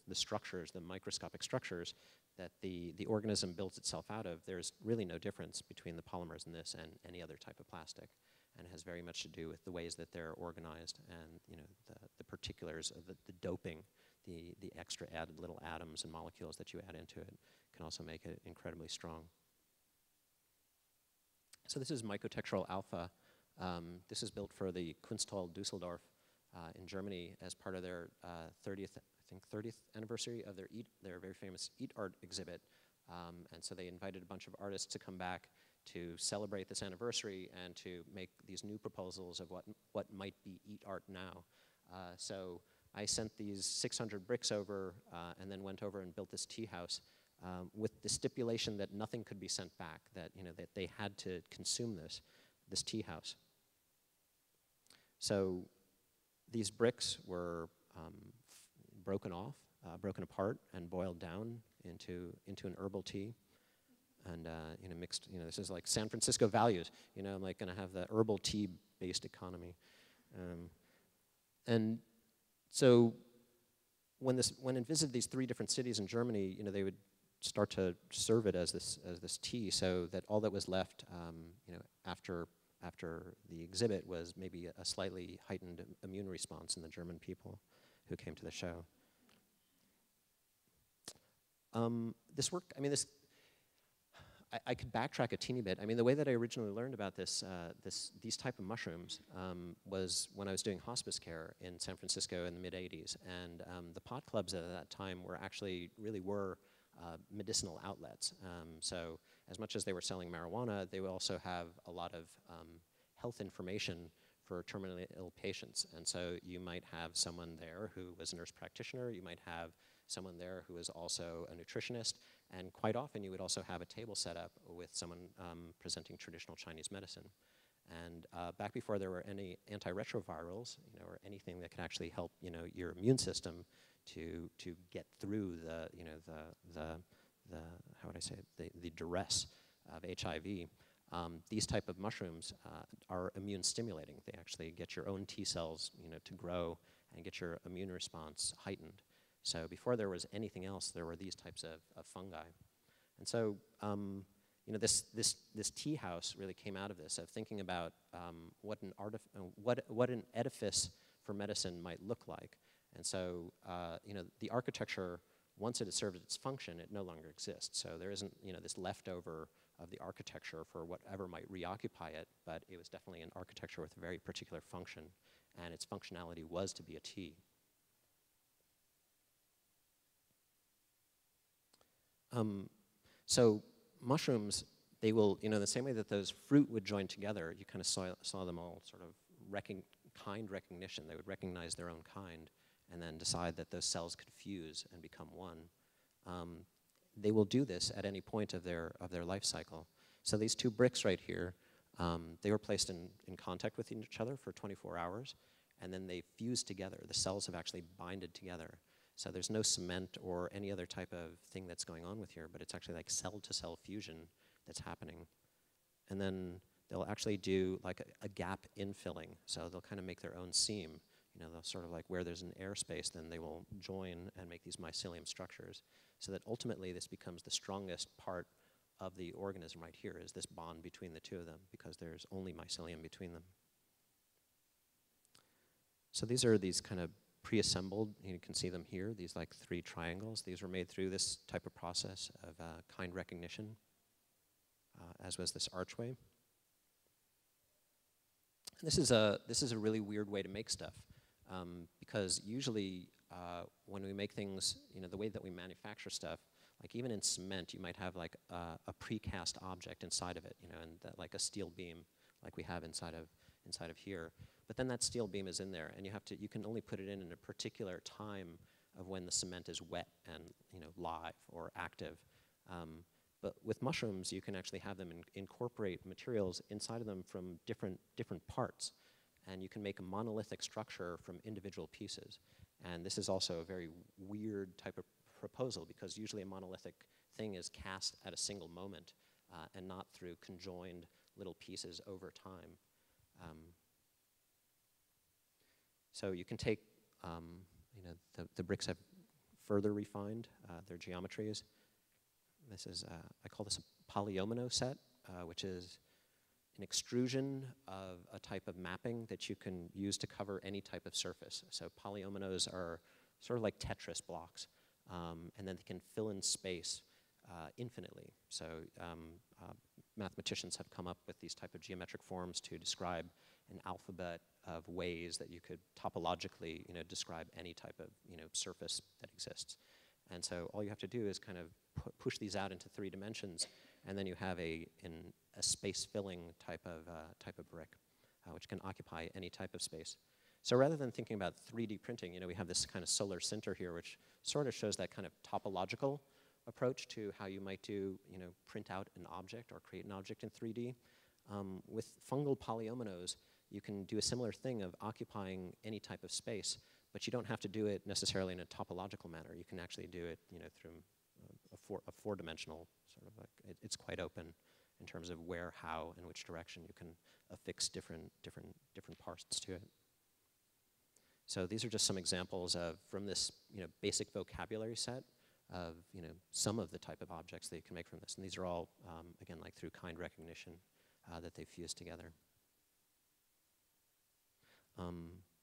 the structures, the microscopic structures that the organism builds itself out of, there's really no difference between the polymers in this and any other type of plastic. And it has very much to do with the ways that they're organized and, you know, the particulars of the doping, the extra added little atoms and molecules that you add into it can also make it incredibly strong. So this is Mycotectural alpha. This is built for the Kunsthalle Düsseldorf in Germany as part of their 30th anniversary of their very famous Eat Art exhibit. And so they invited a bunch of artists to come back to celebrate this anniversary and to make these new proposals of what might be Eat Art now. So I sent these 600 bricks over and then went over and built this tea house with the stipulation that nothing could be sent back, that, you know, that they had to consume this tea house. So these bricks were broken apart and boiled down into an herbal tea, and you know, mixed. You know, this is like San Francisco values. You know, I'm like going to have the herbal tea-based economy, and so when it visited these 3 different cities in Germany, you know, they would start to serve it as this tea, so that all that was left, you know, after the exhibit was maybe a slightly heightened immune response in the German people who came to the show. This work, I mean, I could backtrack a teeny bit. I mean, the way that I originally learned about these type of mushrooms was when I was doing hospice care in San Francisco in the mid-'80s, and the pot clubs at that time really were medicinal outlets. So as much as they were selling marijuana, they would also have a lot of health information for terminally ill patients. And so you might have someone there who was a nurse practitioner, you might have someone there who is also a nutritionist, and quite often you would also have a table set up with someone presenting traditional Chinese medicine. And back before there were any antiretrovirals, you know, or anything that could actually help, you know, your immune system to get through the duress of HIV, these type of mushrooms are immune stimulating. They actually get your own T cells, you know, to grow and get your immune response heightened. So before there was anything else, there were these types of fungi. And so, you know, this tea house really came out of this, of thinking about what an edifice for medicine might look like. And so, you know, the architecture, once it has served its function, it no longer exists. So there isn't, you know, this leftover of the architecture for whatever might reoccupy it, but it was definitely an architecture with a very particular function, and its functionality was to be a tea. So mushrooms, they will, you know, the same way that those fruit would join together, you kind of saw them all sort of kind recognition. They would recognize their own kind and then decide that those cells could fuse and become one. They will do this at any point of their life cycle. So these 2 bricks right here, they were placed in contact with each other for 24 hours, and then they fused together. The cells have actually binded together. So there's no cement or any other type of thing that's going on with here, but it's actually like cell-to-cell fusion that's happening. And then they'll actually do like a gap infilling. So they'll kind of make their own seam. You know, they'll sort of like where there's an airspace, then they will join and make these mycelium structures. So that ultimately this becomes the strongest part of the organism right here, is this bond between the 2 of them, because there's only mycelium between them. So these are these kind of pre-assembled, you can see them here, these like 3 triangles. These were made through this type of process of kind recognition, as was this archway. This is a really weird way to make stuff, because usually when we make things, the way that we manufacture stuff, like even in cement, you might have like a precast object inside of it, and that, like a steel beam, like we have inside of here. But then that steel beam is in there, and you can only put it in a particular time of when the cement is wet and live or active. But with mushrooms, you can actually have them incorporate materials inside of them from different parts, and you can make a monolithic structure from individual pieces. And this is also a very weird type of proposal, because usually a monolithic thing is cast at a single moment and not through conjoined little pieces over time. So you can take, the bricks have further refined their geometries. This is, I call this a polyomino set, which is an extrusion of a type of mapping that you can use to cover any type of surface. So polyominoes are sort of like Tetris blocks, and then they can fill in space infinitely. So mathematicians have come up with these type of geometric forms to describe an alphabet of ways that you could topologically, describe any type of, surface that exists. And so all you have to do is kind of push these out into 3 dimensions, and then you have a space-filling type of brick, which can occupy any type of space. So rather than thinking about 3D printing, we have this kind of solar center here, which sort of shows that kind of topological approach to how you might do, print out an object or create an object in 3D. With fungal polyominoes, you can do a similar thing of occupying any type of space, but you don't have to do it necessarily in a topological manner. You can actually do it, through a four-dimensional sort of like, it's quite open in terms of where, how, and which direction you can affix different parts to it. So these are just some examples of, from this, basic vocabulary set of, some of the type of objects that you can make from this. And these are all, again, like through kind recognition that they've fused together.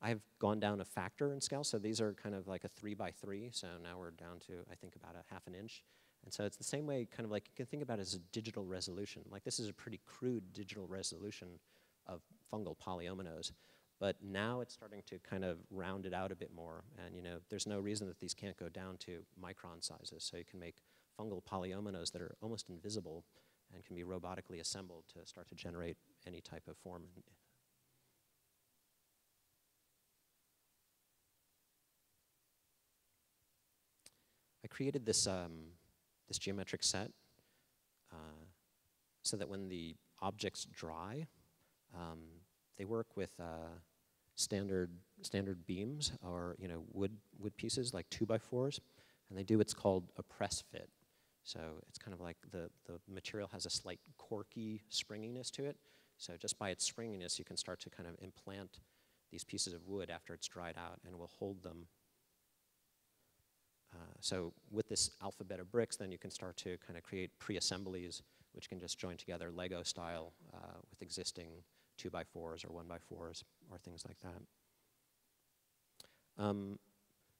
I've gone down a factor in scale, so these are kind of like a 3 by 3, so now we're down to, I think, about a ½ inch. And so it's the same way, kind of like, you can think about it as a digital resolution. Like, this is a pretty crude digital resolution of fungal polyominoes, but now it's starting to kind of round it out a bit more, and there's no reason that these can't go down to micron sizes, so you can make fungal polyominoes that are almost invisible and can be robotically assembled to start to generate any type of form. I created this, this geometric set so that when the objects dry, they work with standard beams or wood pieces like 2x4s, and they do what's called a press fit. So it's kind of like the material has a slight corky springiness to it. So just by its springiness, you can start to kind of implant these pieces of wood after it's dried out, and will hold them. So with this alphabet of bricks, then you can start to kind of create pre-assemblies, which can just join together Lego style with existing 2x4s or 1x4s or things like that.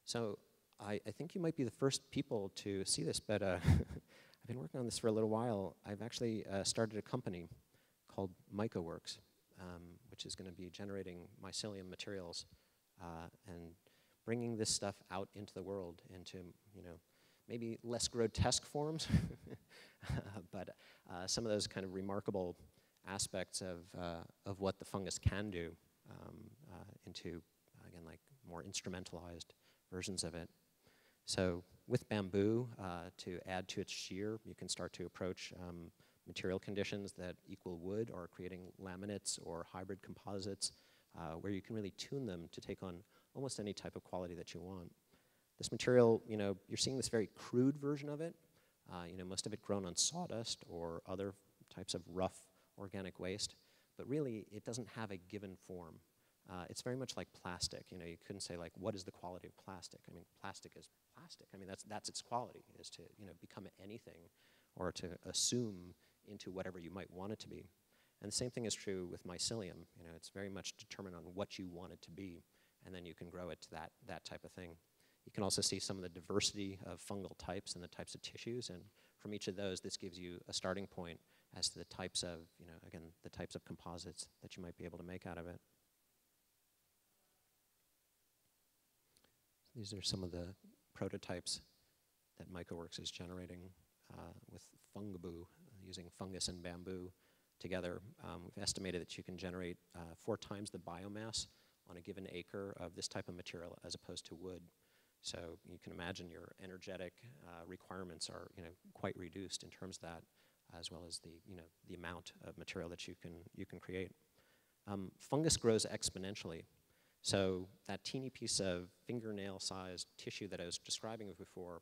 So I think you might be the first people to see this, but I've been working on this for a little while. I've actually started a company called Mycoworks, which is going to be generating mycelium materials and bringing this stuff out into the world into, maybe less grotesque forms, but some of those kind of remarkable aspects of what the fungus can do into, again, like more instrumentalized versions of it. So with bamboo, to add to its shear, you can start to approach material conditions that equal wood, or creating laminates or hybrid composites, where you can really tune them to take on almost any type of quality that you want. This material, you're seeing this very crude version of it, most of it grown on sawdust or other types of rough organic waste, but really it doesn't have a given form. It's very much like plastic. You couldn't say, like, what is the quality of plastic? I mean, plastic is plastic. I mean, that's its quality, is to become anything, or to assume into whatever you might want it to be. And the same thing is true with mycelium. It's very much determined on what you want it to be, and then you can grow it to that type of thing. You can also see some of the diversity of fungal types and the types of tissues, and from each of those, this gives you a starting point as to the types of, again, the types of composites that you might be able to make out of it. These are some of the prototypes that MycoWorks is generating with fungaboo, using fungus and bamboo together. We've estimated that you can generate 4 times the biomass on a given acre of this type of material as opposed to wood. So you can imagine your energetic requirements are quite reduced in terms of that, as well as the amount of material that you can create. Fungus grows exponentially. So that teeny piece of fingernail-sized tissue that I was describing before,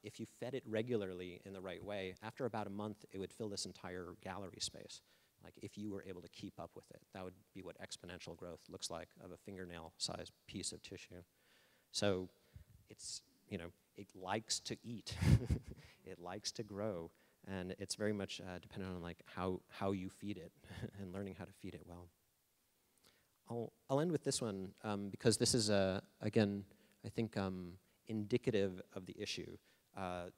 if you fed it regularly in the right way, after about a month, it would fill this entire gallery space. Like if you were able to keep up with it, that would be what exponential growth looks like of a fingernail-sized piece of tissue. So it's, it likes to eat. It likes to grow. And it's very much dependent on like how you feed it and learning how to feed it well. I'll end with this one because this is, again, I think indicative of the issue.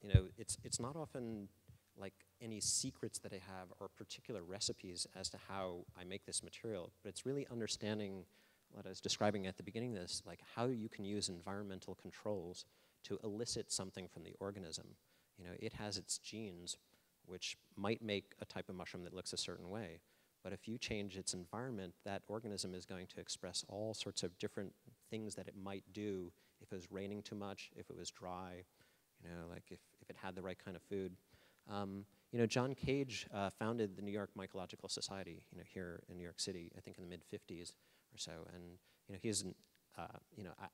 It's not often like any secrets that I have or particular recipes as to how I make this material, but it's really understanding what I was describing at the beginning of this, like how you can use environmental controls to elicit something from the organism. It has its genes, which might make a type of mushroom that looks a certain way. But if you change its environment, that organism is going to express all sorts of different things that it might do if it was raining too much, if it was dry, like if it had the right kind of food. John Cage founded the New York Mycological Society, here in New York City, I think in the mid-50s or so. And, he's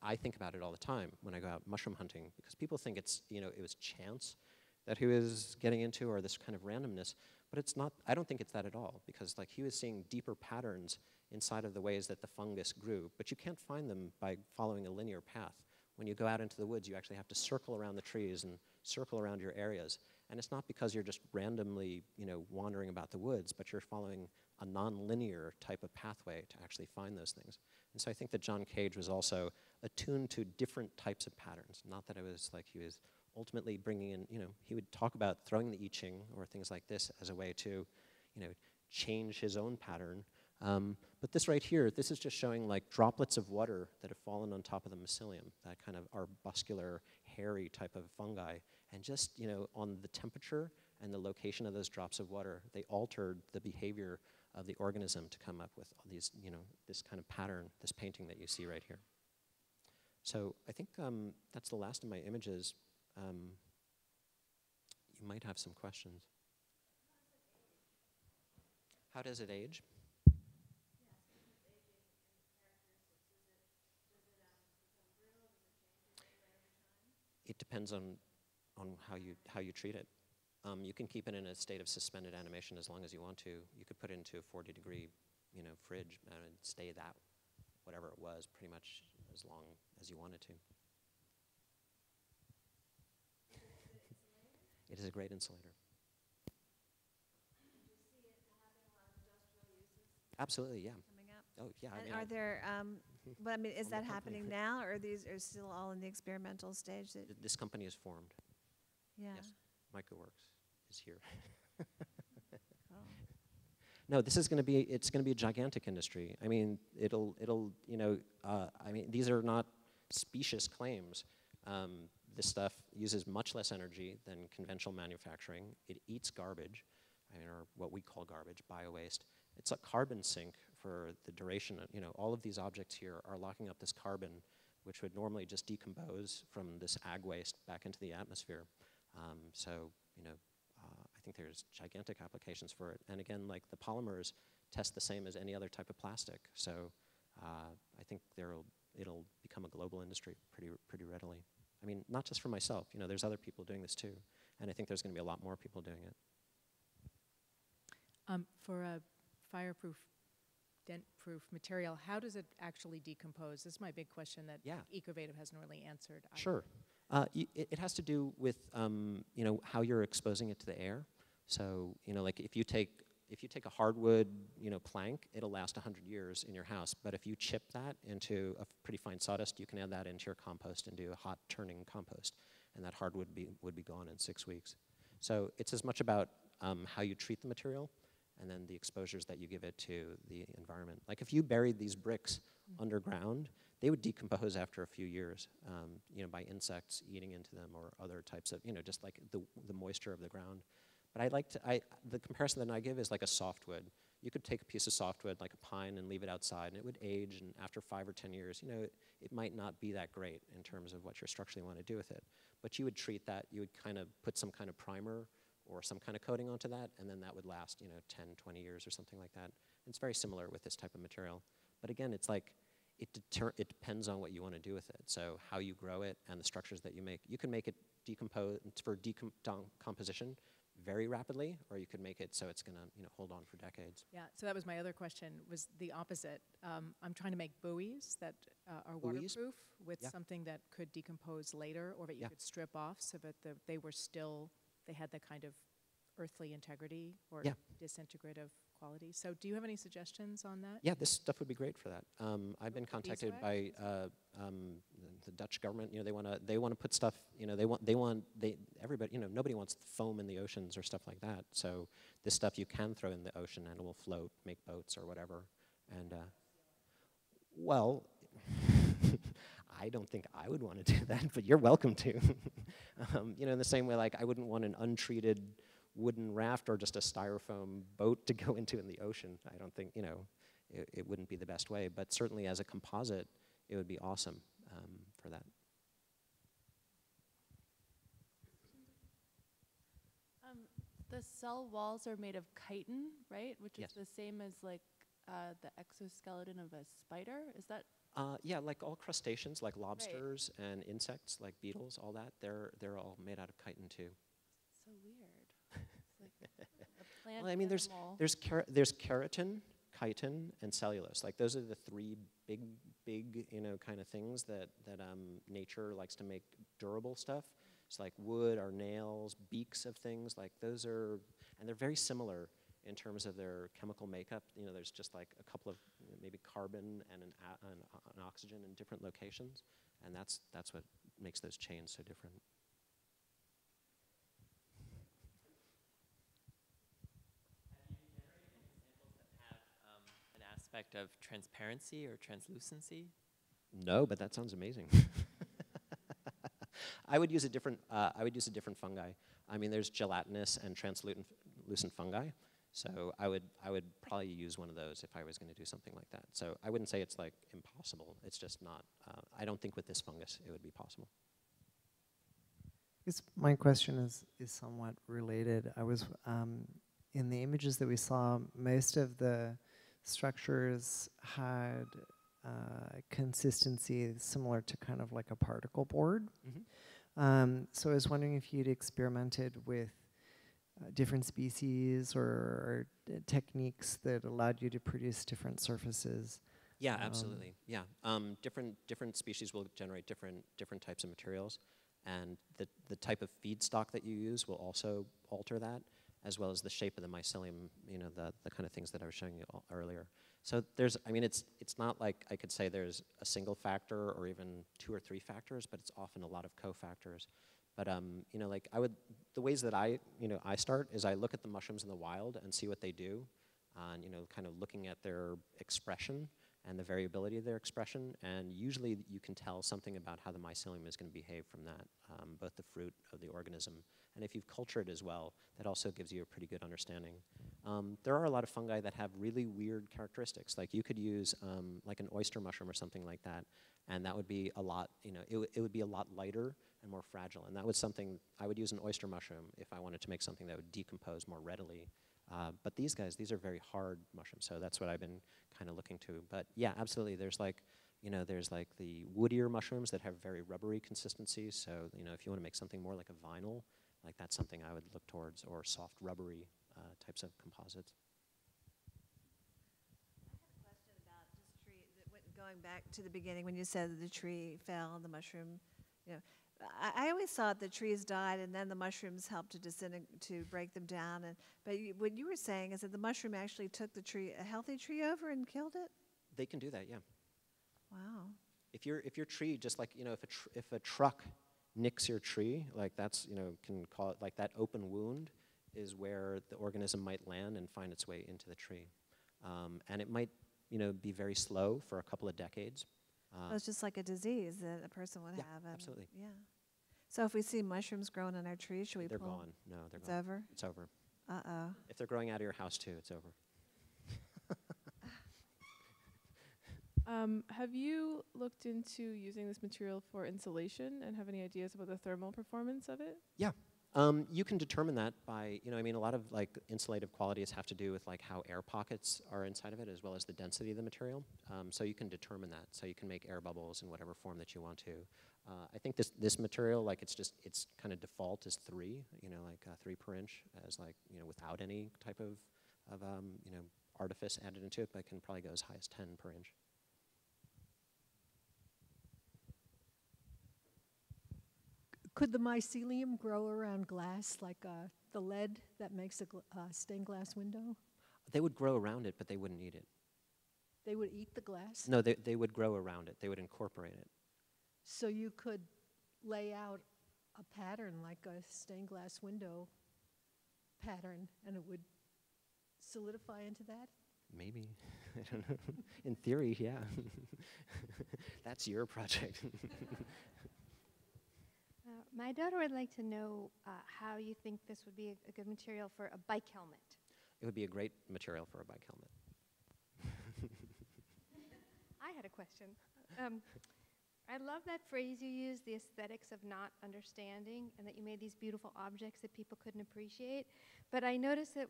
I think about it all the time when I go out mushroom hunting, because people think it's, it was chance that he was getting into, or this kind of randomness. But it's not, I don't think it's that at all, because like he was seeing deeper patterns inside of the ways that the fungus grew, but you can't find them by following a linear path. When you go out into the woods, you actually have to circle around the trees and circle around your areas. And it's not because you're just randomly, wandering about the woods, but you're following a non-linear type of pathway to actually find those things. And so I think that John Cage was also attuned to different types of patterns. Not that it was like he was ultimately bringing in, he would talk about throwing the I Ching or things like this as a way to, change his own pattern. But this right here, this is just showing like droplets of water that have fallen on top of the mycelium, that kind of arbuscular, hairy type of fungi. And just, on the temperature and the location of those drops of water, they altered the behavior of the organism to come up with all these, this kind of pattern, this painting that you see right here. So I think that's the last of my images. You might have some questions. How does it age? It depends on how you treat it. You can keep it in a state of suspended animation as long as you want to. You could put it into a 40-degree, fridge and stay that, whatever it was, pretty much as long as you wanted to. It is a great insulator.
Do you see it having a lot of industrial uses?
Absolutely, yeah.
Coming up?
Oh, yeah.
And are there, is that
the company.
happening now, or are these are still all in the experimental stage?
This company is formed.
Yeah.
Yes, MycoWorks is here.
Oh.
No, this is going to be, it's going to be a gigantic industry. I mean, it'll these are not specious claims. This stuff uses much less energy than conventional manufacturing. It eats garbage, or what we call garbage, bio-waste. It's a carbon sink for the duration. All of these objects here are locking up this carbon, which would normally just decompose from this ag waste back into the atmosphere. I think there's gigantic applications for it. And again, like the polymers test the same as any other type of plastic. So I think it'll become a global industry pretty readily. I mean, not just for myself. There's other people doing this too. And I think there's going to be a lot more people doing it.
For a fireproof, dent-proof material, how does it actually decompose? This is my big question that Ecovative hasn't really answered.
Sure. It has to do with how you're exposing it to the air. So like if you take a hardwood plank, it'll last 100 years in your house. But if you chip that into a pretty fine sawdust, you can add that into your compost and do a hot turning compost, and that hardwood would be gone in 6 weeks. So it's as much about how you treat the material and then the exposures that you give it to the environment. Like if you buried these bricks underground, they would decompose after a few years, by insects eating into them or other types of, just like the moisture of the ground. But the comparison that I give is like a softwood. You could take a piece of softwood, like a pine, and leave it outside, and it would age, and after 5 or 10 years, it might not be that great in terms of what you structurally want to do with it. But you would treat that, you would kind of put some kind of primer or some kind of coating onto that, and then that would last, 10, 20 years or something like that. And it's very similar with this type of material. But again, it's like, it depends on what you want to do with it. So how you grow it and the structures that you make. You can make it decompose for decomposition very rapidly, or you could make it so it's going to hold on for decades.
Yeah, so that was my other question, was the opposite. I'm trying to make buoys that are waterproof with something that could decompose later, or that you could strip off so that they had the kind of earthly integrity or disintegrative quality. So do you have any suggestions on that?
Yeah, this stuff would be great for that. I've been contacted by the Dutch government. They want to put stuff. Everybody. Nobody wants foam in the oceans or stuff like that. So this stuff you can throw in the ocean and it will float, make boats or whatever. And well, I don't think I would want to do that, but you're welcome to. In the same way, like I wouldn't want an untreated wooden raft or just a styrofoam boat to go into in the ocean. I don't think, it wouldn't be the best way, but certainly as a composite, it would be awesome for that.
The cell walls are made of chitin, right? Which is the same as like the exoskeleton of a spider. Is that?
Yeah, like all crustaceans, like lobsters and insects, like beetles, all that, they're all made out of chitin too.
So weird. It's like a plant
well, I mean, there's keratin, chitin, and cellulose. Like those are the three big, kind of things that nature likes to make durable stuff. It's like wood or nails, beaks of things. Like those are, and they're very similar in terms of their chemical makeup. There's just like a couple of maybe carbon and an oxygen in different locations, and that's what makes those chains so different.
Aspect of transparency or translucency?
No, but that sounds amazing. I would use a different fungi. I mean, there's gelatinous and translucent fungi. So I would probably use one of those if I was going to do something like that. So I wouldn't say it's like impossible. It's just not. I don't think with this fungus it would be possible.
My question is somewhat related. I was in the images that we saw, most of the structures had consistency similar to kind of like a particle board.
Mm-hmm.
So I was wondering if you'd experimented with different species or techniques that allowed you to produce different surfaces.
Yeah, absolutely. Yeah, different species will generate different types of materials, and the type of feedstock that you use will also alter that, as well as the shape of the mycelium, the kind of things that I was showing you earlier. So it's not like I could say there's a single factor or even 2 or 3 factors, but it's often a lot of cofactors. But the ways that I start is I look at the mushrooms in the wild and see what they do, and kind of looking at their expression and the variability of their expression, and usually you can tell something about how the mycelium is going to behave from that, both the fruit of the organism, and if you've cultured as well, that also gives you a pretty good understanding. There are a lot of fungi that have really weird characteristics. Like you could use like an oyster mushroom or something like that, and that would be a lot, it would be a lot lighter and more fragile, and that was something I would use an oyster mushroom if I wanted to make something that would decompose more readily. But these are very hard mushrooms, so that's what I've been kind of looking to. But yeah, absolutely, there's like the woodier mushrooms that have very rubbery consistency, so if you want to make something more like a vinyl, like that's something I would look towards, or soft rubbery types of composites.
I have a question about this tree, going back to the beginning when you said that the tree fell and the mushroom, I always thought the trees died and then the mushrooms helped to break them down. But what you were saying is that the mushroom actually took the tree, a healthy tree, over and killed it?
They can do that, yeah.
Wow.
If your tree, just like if a truck nicks your tree, like that's, can call it like that open wound is where the organism might land and find its way into the tree. And it might, be very slow for a couple of decades.
So it's just like a disease that a person would
Yeah,
have.
absolutely.
Yeah. So if we see mushrooms growing on our trees, should we
They're
pull?
gone. No, they're
It's
gone.
over?
It's over.
Uh-oh.
If they're growing out of your house too, it's over.
Have you looked into using this material for insulation and have any ideas about the thermal performance of it?
Yeah. You can determine that by, a lot of like insulative qualities have to do with like how air pockets are inside of it as well as the density of the material. So you can determine that. So you can make air bubbles in whatever form that you want to. I think this material, like it's kind of default is 3, like 3 per inch as like, without any type of artifice added into it, but it can probably go as high as 10 per inch.
Could the mycelium grow around glass like the lead that makes a stained glass window?
They would grow around it, but they wouldn't eat it.
They would eat the glass?
No, they would grow around it. They would incorporate it.
So you could lay out a pattern like a stained glass window pattern and it would solidify into that?
Maybe. I don't know. In theory, yeah. That's your project.
My daughter would like to know how you think this would be a good material for a bike helmet.
It would be a great material for a bike helmet.
I had a question. I love that phrase you used, the aesthetics of not understanding, and that you made these beautiful objects that people couldn't appreciate. But I noticed that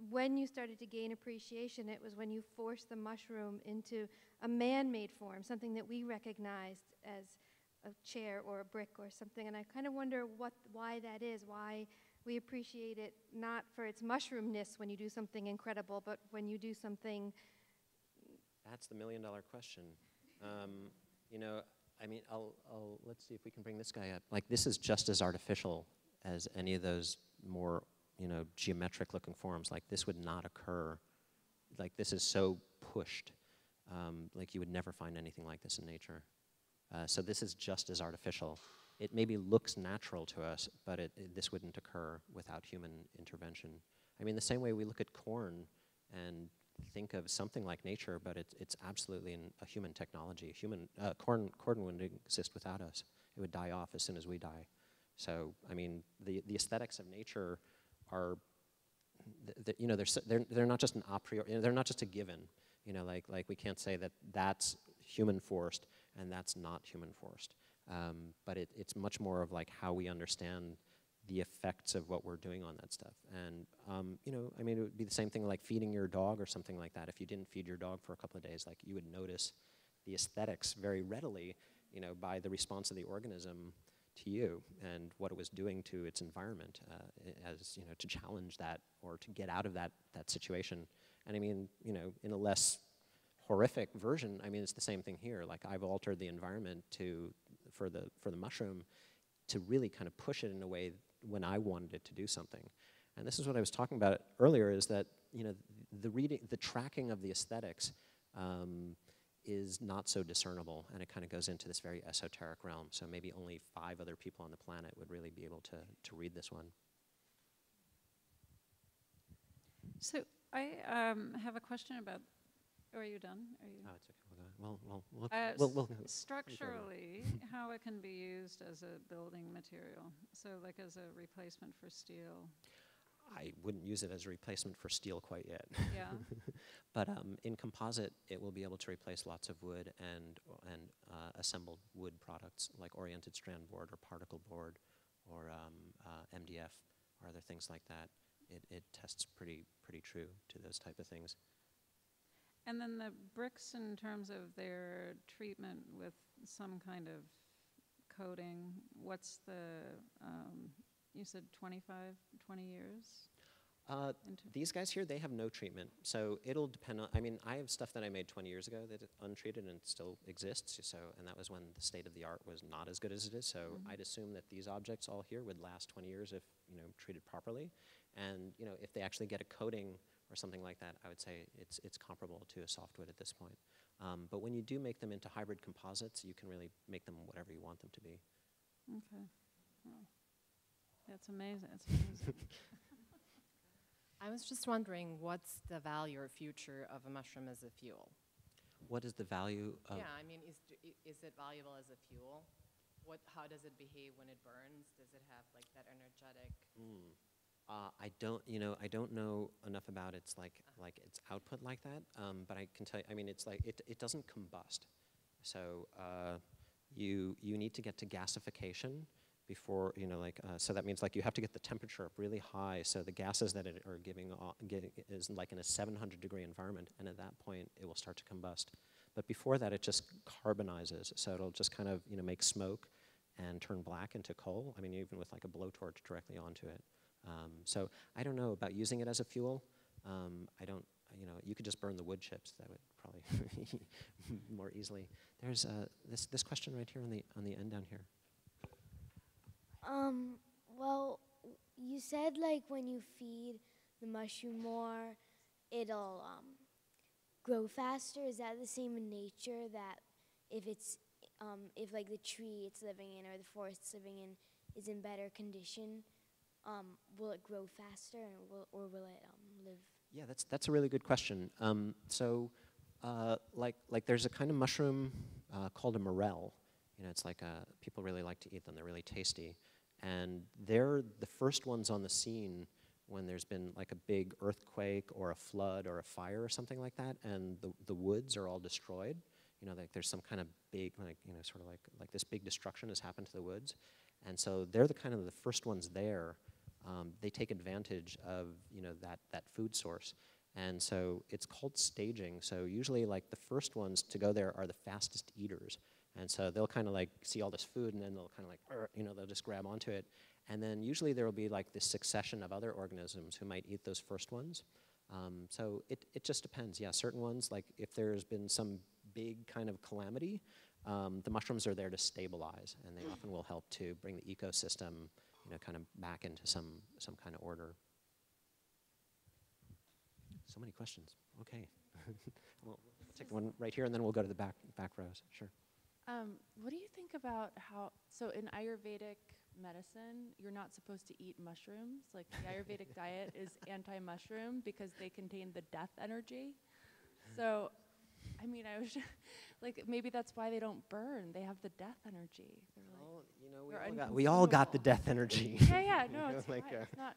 when you started to gain appreciation, it was when you forced the mushroom into a man-made form, something that we recognized as a chair or a brick or something. And I kind of wonder why that is, why we appreciate it not for its mushroomness when you do something incredible, but when you do something.
That's the million-dollar question. Let's see if we can bring this guy up. Like, this is just as artificial as any of those more, geometric-looking forms. Like, this would not occur. Like, this is so pushed. Like, you would never find anything like this in nature. So this is just as artificial. It maybe looks natural to us, but this wouldn't occur without human intervention. I mean, the same way we look at corn and think of something like nature, but it's absolutely a human technology. Corn wouldn't exist without us. It would die off as soon as we die. So, I mean, the aesthetics of nature are, they're not just an a priori, they're not just a given. Like we can't say that that's human forced and that's not human forced. But it's much more of like how we understand the effects of what we're doing on that stuff. And, I mean, it would be the same thing like feeding your dog or something like that. If you didn't feed your dog for a couple of days, like you would notice the aesthetics very readily, by the response of the organism to you and what it was doing to its environment as, to challenge that or to get out of that situation. And I mean, in a less horrific version, I mean, it's the same thing here. Like I've altered the environment for the mushroom to really kind of push it in a way when I wanted it to do something. And this is what I was talking about earlier, is that, the tracking of the aesthetics is not so discernible, and it kind of goes into this very esoteric realm. So maybe only 5 other people on the planet would really be able to read this one.
So I have a question about, are you done? Are you?
Oh, it's okay. We'll
structurally, how it can be used as a building material, so like as a replacement for steel.
I wouldn't use it as a replacement for steel quite yet.
Yeah.
But in composite, it will be able to replace lots of wood and assembled wood products like oriented strand board or particle board or MDF or other things like that. It tests pretty true to those type of things.
And then the bricks, in terms of their treatment with some kind of coating, what's the, you said 20 years?
These guys here, they have no treatment. So it'll depend on, I mean, I have stuff that I made 20 years ago that is untreated and still exists. So, and that was when the state of the art was not as good as it is. So I'd assume that these objects all here would last 20 years if, treated properly. And, if they actually get a coating or something like that, I would say it's comparable to a softwood at this point. But when you do make them into hybrid composites, you can really make them whatever you want them to be.
Okay. Oh. That's amazing. That's amazing.
I was just wondering, what's the value or future of a mushroom as a fuel?
What is the value of?
Yeah, I mean, is it valuable as a fuel? How does it behave when it burns? Does it have like that energetic?
I don't know enough about its its output like that. But I can tell you, I mean, it's like it doesn't combust. So you need to get to gasification before, so that means like you have to get the temperature up really high, so the gases that it are giving is like in a 700-degree environment, and at that point it will start to combust. But before that, it just carbonizes, so it'll just kind of make smoke and turn black into coal. I mean, even with like a blowtorch directly onto it. So I don't know about using it as a fuel. I don't, you could just burn the wood chips. That would probably more easily. There's this question right here on the end down here.
Well, you said like when you feed the mushroom more, it'll grow faster. Is that the same in nature, that if it's if like the tree it's living in or the forest it's living in is in better condition, will it grow faster, and will it live?
Yeah, that's a really good question. Like there's a kind of mushroom called a morel. It's like people really like to eat them. They're really tasty. And they're the first ones on the scene when there's been like a big earthquake or a flood or a fire or something like that, and the woods are all destroyed. Like there's some kind of big, sort of like this big destruction has happened to the woods. And so they're the kind of the first ones there. They take advantage of, that food source. And so it's called staging. So usually like the first ones to go there are the fastest eaters. And so they'll kind of like see all this food, and then they'll kind of like, they'll just grab onto it. And then usually there will be like this succession of other organisms who might eat those first ones. So it just depends. Yeah, certain ones, like if there's been some big kind of calamity, the mushrooms are there to stabilize, and they often will help to bring the ecosystem, kind of back into some kind of order. So many questions. Okay. We'll take one right here, and then we'll go to the back rows. Sure.
What do you think about so in Ayurvedic medicine, you're not supposed to eat mushrooms? Like the Ayurvedic diet is anti-mushroom because they contain the death energy. So, I mean, I was like, maybe that's why they don't burn. They have the death energy.
We all got the death energy.
Yeah, no, it's like, it's not.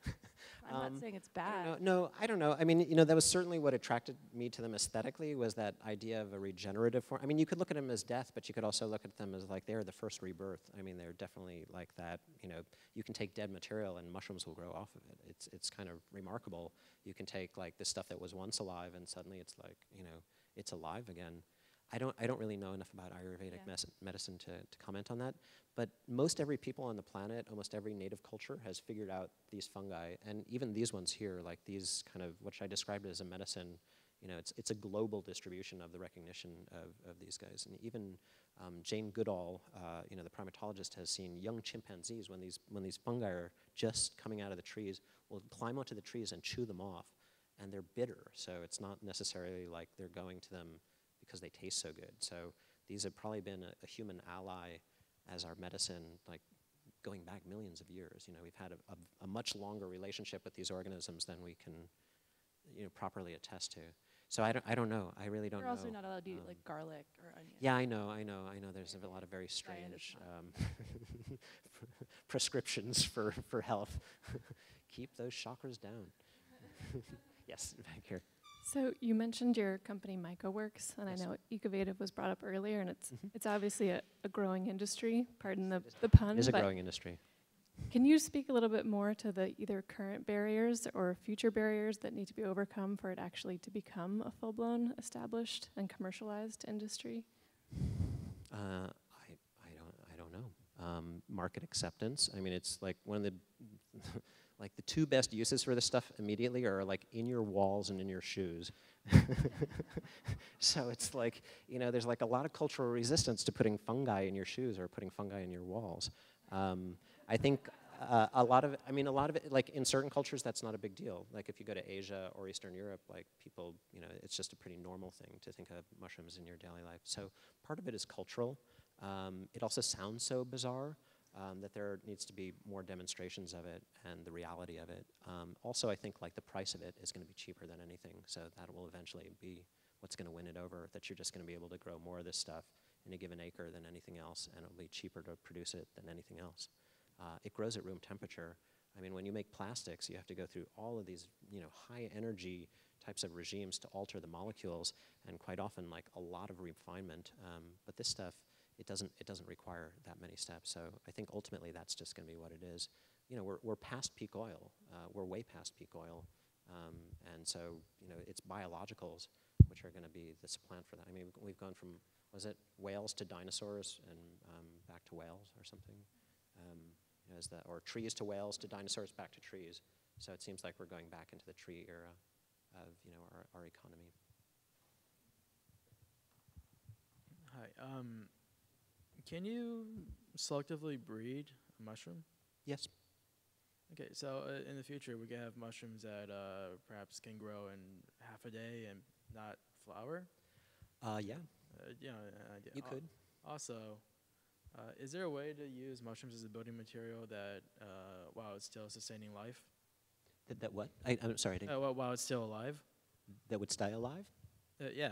I'm not saying it's bad.
No, I don't know. I mean, that was certainly what attracted me to them aesthetically, was that idea of a regenerative form. I mean, you could look at them as death, but you could also look at them as like they're the first rebirth. I mean, they're definitely like that. You can take dead material and mushrooms will grow off of it. It's kind of remarkable. You can take like the stuff that was once alive, and suddenly it's like, it's alive again. I don't really know enough about Ayurvedic medicine to comment on that, but most every people on the planet, almost every native culture has figured out these fungi, and even these ones here, like these kind of, what I described as a medicine, it's a global distribution of the recognition of these guys. And even Jane Goodall, the primatologist, has seen young chimpanzees, when these fungi are just coming out of the trees, will climb onto the trees and chew them off, and they're bitter, so it's not necessarily like they're going to them because they taste so good. So these have probably been a human ally as our medicine, like going back millions of years. We've had a much longer relationship with these organisms than we can, properly attest to. So I don't know. I really don't know.
You're also not allowed to eat like garlic or onion.
Yeah, I know. There's a lot of very strange prescriptions for health. Keep those chakras down. Yes, back here.
So you mentioned your company MycoWorks, and yes. I know Ecovative was brought up earlier, and it's obviously a growing industry, pardon the pun.
It is a growing industry.
Can you speak a little bit more to the either current barriers or future barriers that need to be overcome for it actually to become a full-blown established and commercialized industry?
I don't know. Market acceptance. I mean, it's like one of the like the two best uses for this stuff immediately are like in your walls and in your shoes. So it's like, there's like a lot of cultural resistance to putting fungi in your shoes or putting fungi in your walls. I think a lot of it, like in certain cultures, that's not a big deal. Like if you go to Asia or Eastern Europe, like people, it's just a pretty normal thing to think of mushrooms in your daily life. So part of it is cultural. It also sounds so bizarre. that there needs to be more demonstrations of it and the reality of it. Also, I think like the price of it is going to be cheaper than anything, so that will eventually be what's going to win it over, that you're just going to be able to grow more of this stuff in a given acre than anything else, and it'll be cheaper to produce it than anything else. It grows at room temperature. I mean, when you make plastics, you have to go through all of these, high energy types of regimes to alter the molecules, and quite often like a lot of refinement. But this stuff, it doesn't require that many steps. So I think ultimately that's just going to be what it is. We're past peak oil. We're way past peak oil, and so it's biologicals which are going to be the supplant for that. I mean, we've gone from, was it whales to dinosaurs and back to whales or something? Or trees to whales to dinosaurs back to trees. So it seems like we're going back into the tree era of our economy.
Hi. Can you selectively breed a mushroom?
Yes.
Okay, so in the future we can have mushrooms that perhaps can grow in half a day and not flower?
Yeah. You could.
Also, is there a way to use mushrooms as a building material that, while it's still sustaining life?
That what? I'm sorry.
While it's still alive?
That would stay alive?
Yeah.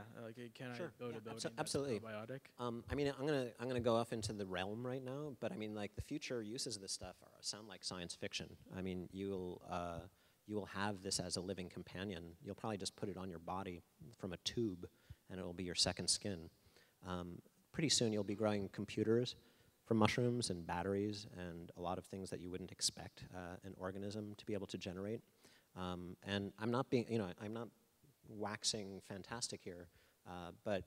Can
Sure.
I build a building
absolutely.
that's probiotic?
I mean, I'm gonna go off into the realm right now, but I mean, like the future uses of this stuff sound like science fiction. I mean, you will have this as a living companion. You'll probably just put it on your body from a tube, and it will be your second skin. Pretty soon, you'll be growing computers from mushrooms and batteries and a lot of things that you wouldn't expect an organism to be able to generate. And I'm not being, I'm not waxing fantastic here, but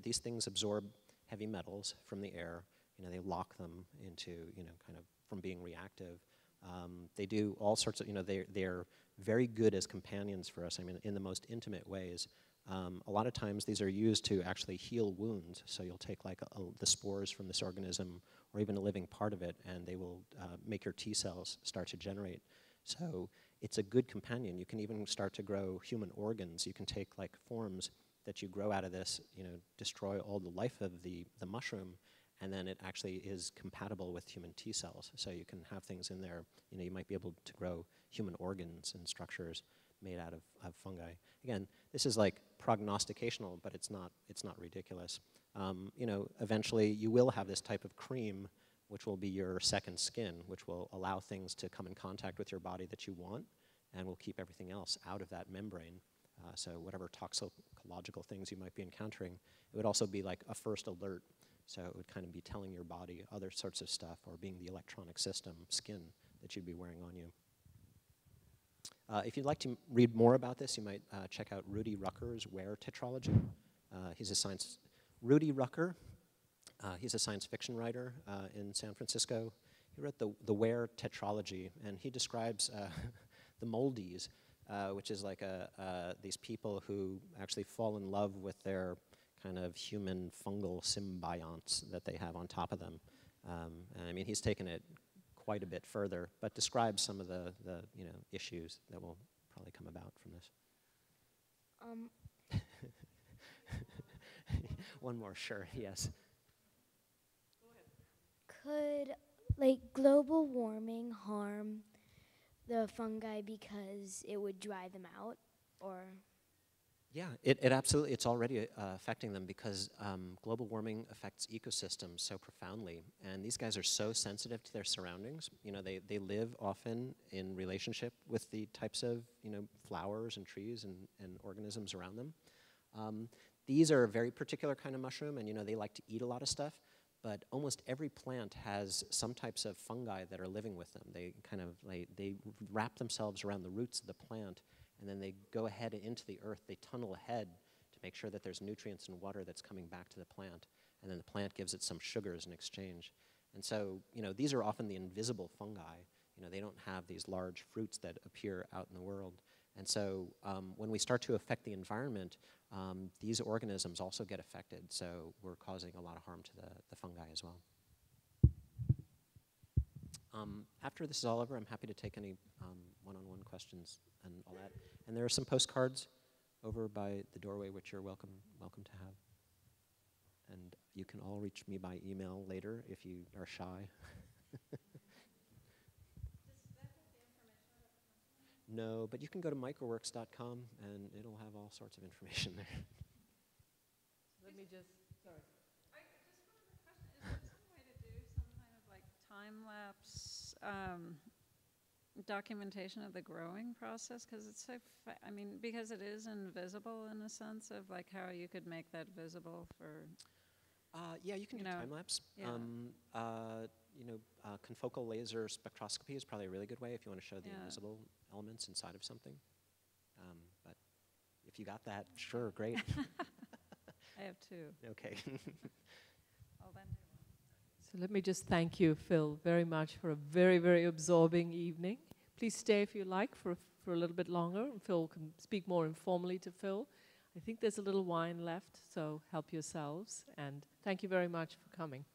these things absorb heavy metals from the air. They lock them into, kind of from being reactive. They do all sorts of, they're very good as companions for us. I mean, in the most intimate ways. A lot of times these are used to actually heal wounds. So you'll take like the spores from this organism or even a living part of it, and they will make your T cells start to generate. So it's a good companion. You can even start to grow human organs. You can take like forms that you grow out of this, destroy all the life of the mushroom, and then it actually is compatible with human T cells. So you can have things in there. You might be able to grow human organs and structures made out of fungi. Again, this is like prognosticational, but it's not ridiculous. Eventually you will have this type of cream, which will be your second skin, which will allow things to come in contact with your body that you want, and will keep everything else out of that membrane. So whatever toxicological things you might be encountering, it would also be like a first alert. So it would kind of be telling your body other sorts of stuff, or being the electronic system, skin, that you'd be wearing on you. If you'd like to read more about this, you might check out Rudy Rucker's Ware Tetralogy. Rudy Rucker, he's a science fiction writer in San Francisco. He wrote the Ware Tetralogy, and he describes the moldies, which is like these people who actually fall in love with their kind of human fungal symbionts that they have on top of them. And I mean, he's taken it quite a bit further, but describes some of the issues that will probably come about from this. One more, sure, yes.
Could global warming harm the fungi because it would dry them out, or?
Yeah, it absolutely, it's already affecting them, because global warming affects ecosystems so profoundly, and these guys are so sensitive to their surroundings. They live often in relationship with the types of flowers and trees and organisms around them. These are a very particular kind of mushroom, and they like to eat a lot of stuff, but almost every plant has some types of fungi that are living with them. They kind of they wrap themselves around the roots of the plant, and then they go ahead into the earth. They tunnel ahead to make sure that there's nutrients and water that's coming back to the plant, and then the plant gives it some sugars in exchange. And so, these are often the invisible fungi. They don't have these large fruits that appear out in the world. And so, when we start to affect the environment, these organisms also get affected. So we're causing a lot of harm to the fungi as well. After this is all over, I'm happy to take any one-on-one questions and all that. And there are some postcards over by the doorway, which you're welcome to have. And you can all reach me by email later if you are shy. No, but you can go to microworks.com and it'll have all sorts of information there.
Let me just, sorry.
I just one other question. Is there some way to do some kind of like time-lapse documentation of the growing process? Because it's so, I mean, because it is invisible in a sense of like how you could make that visible for.
Yeah, you can do time-lapse.
Yeah.
Confocal laser spectroscopy is probably a really good way if you want to show the invisible elements inside of something. But if you got that, sure, great.
I have two.
Okay.
I'll then do one.
So let me just thank you, Phil, very much for a very, very absorbing evening. Please stay if you like for a little bit longer. Phil can speak more informally to Phil. I think there's a little wine left, so help yourselves. And thank you very much for coming.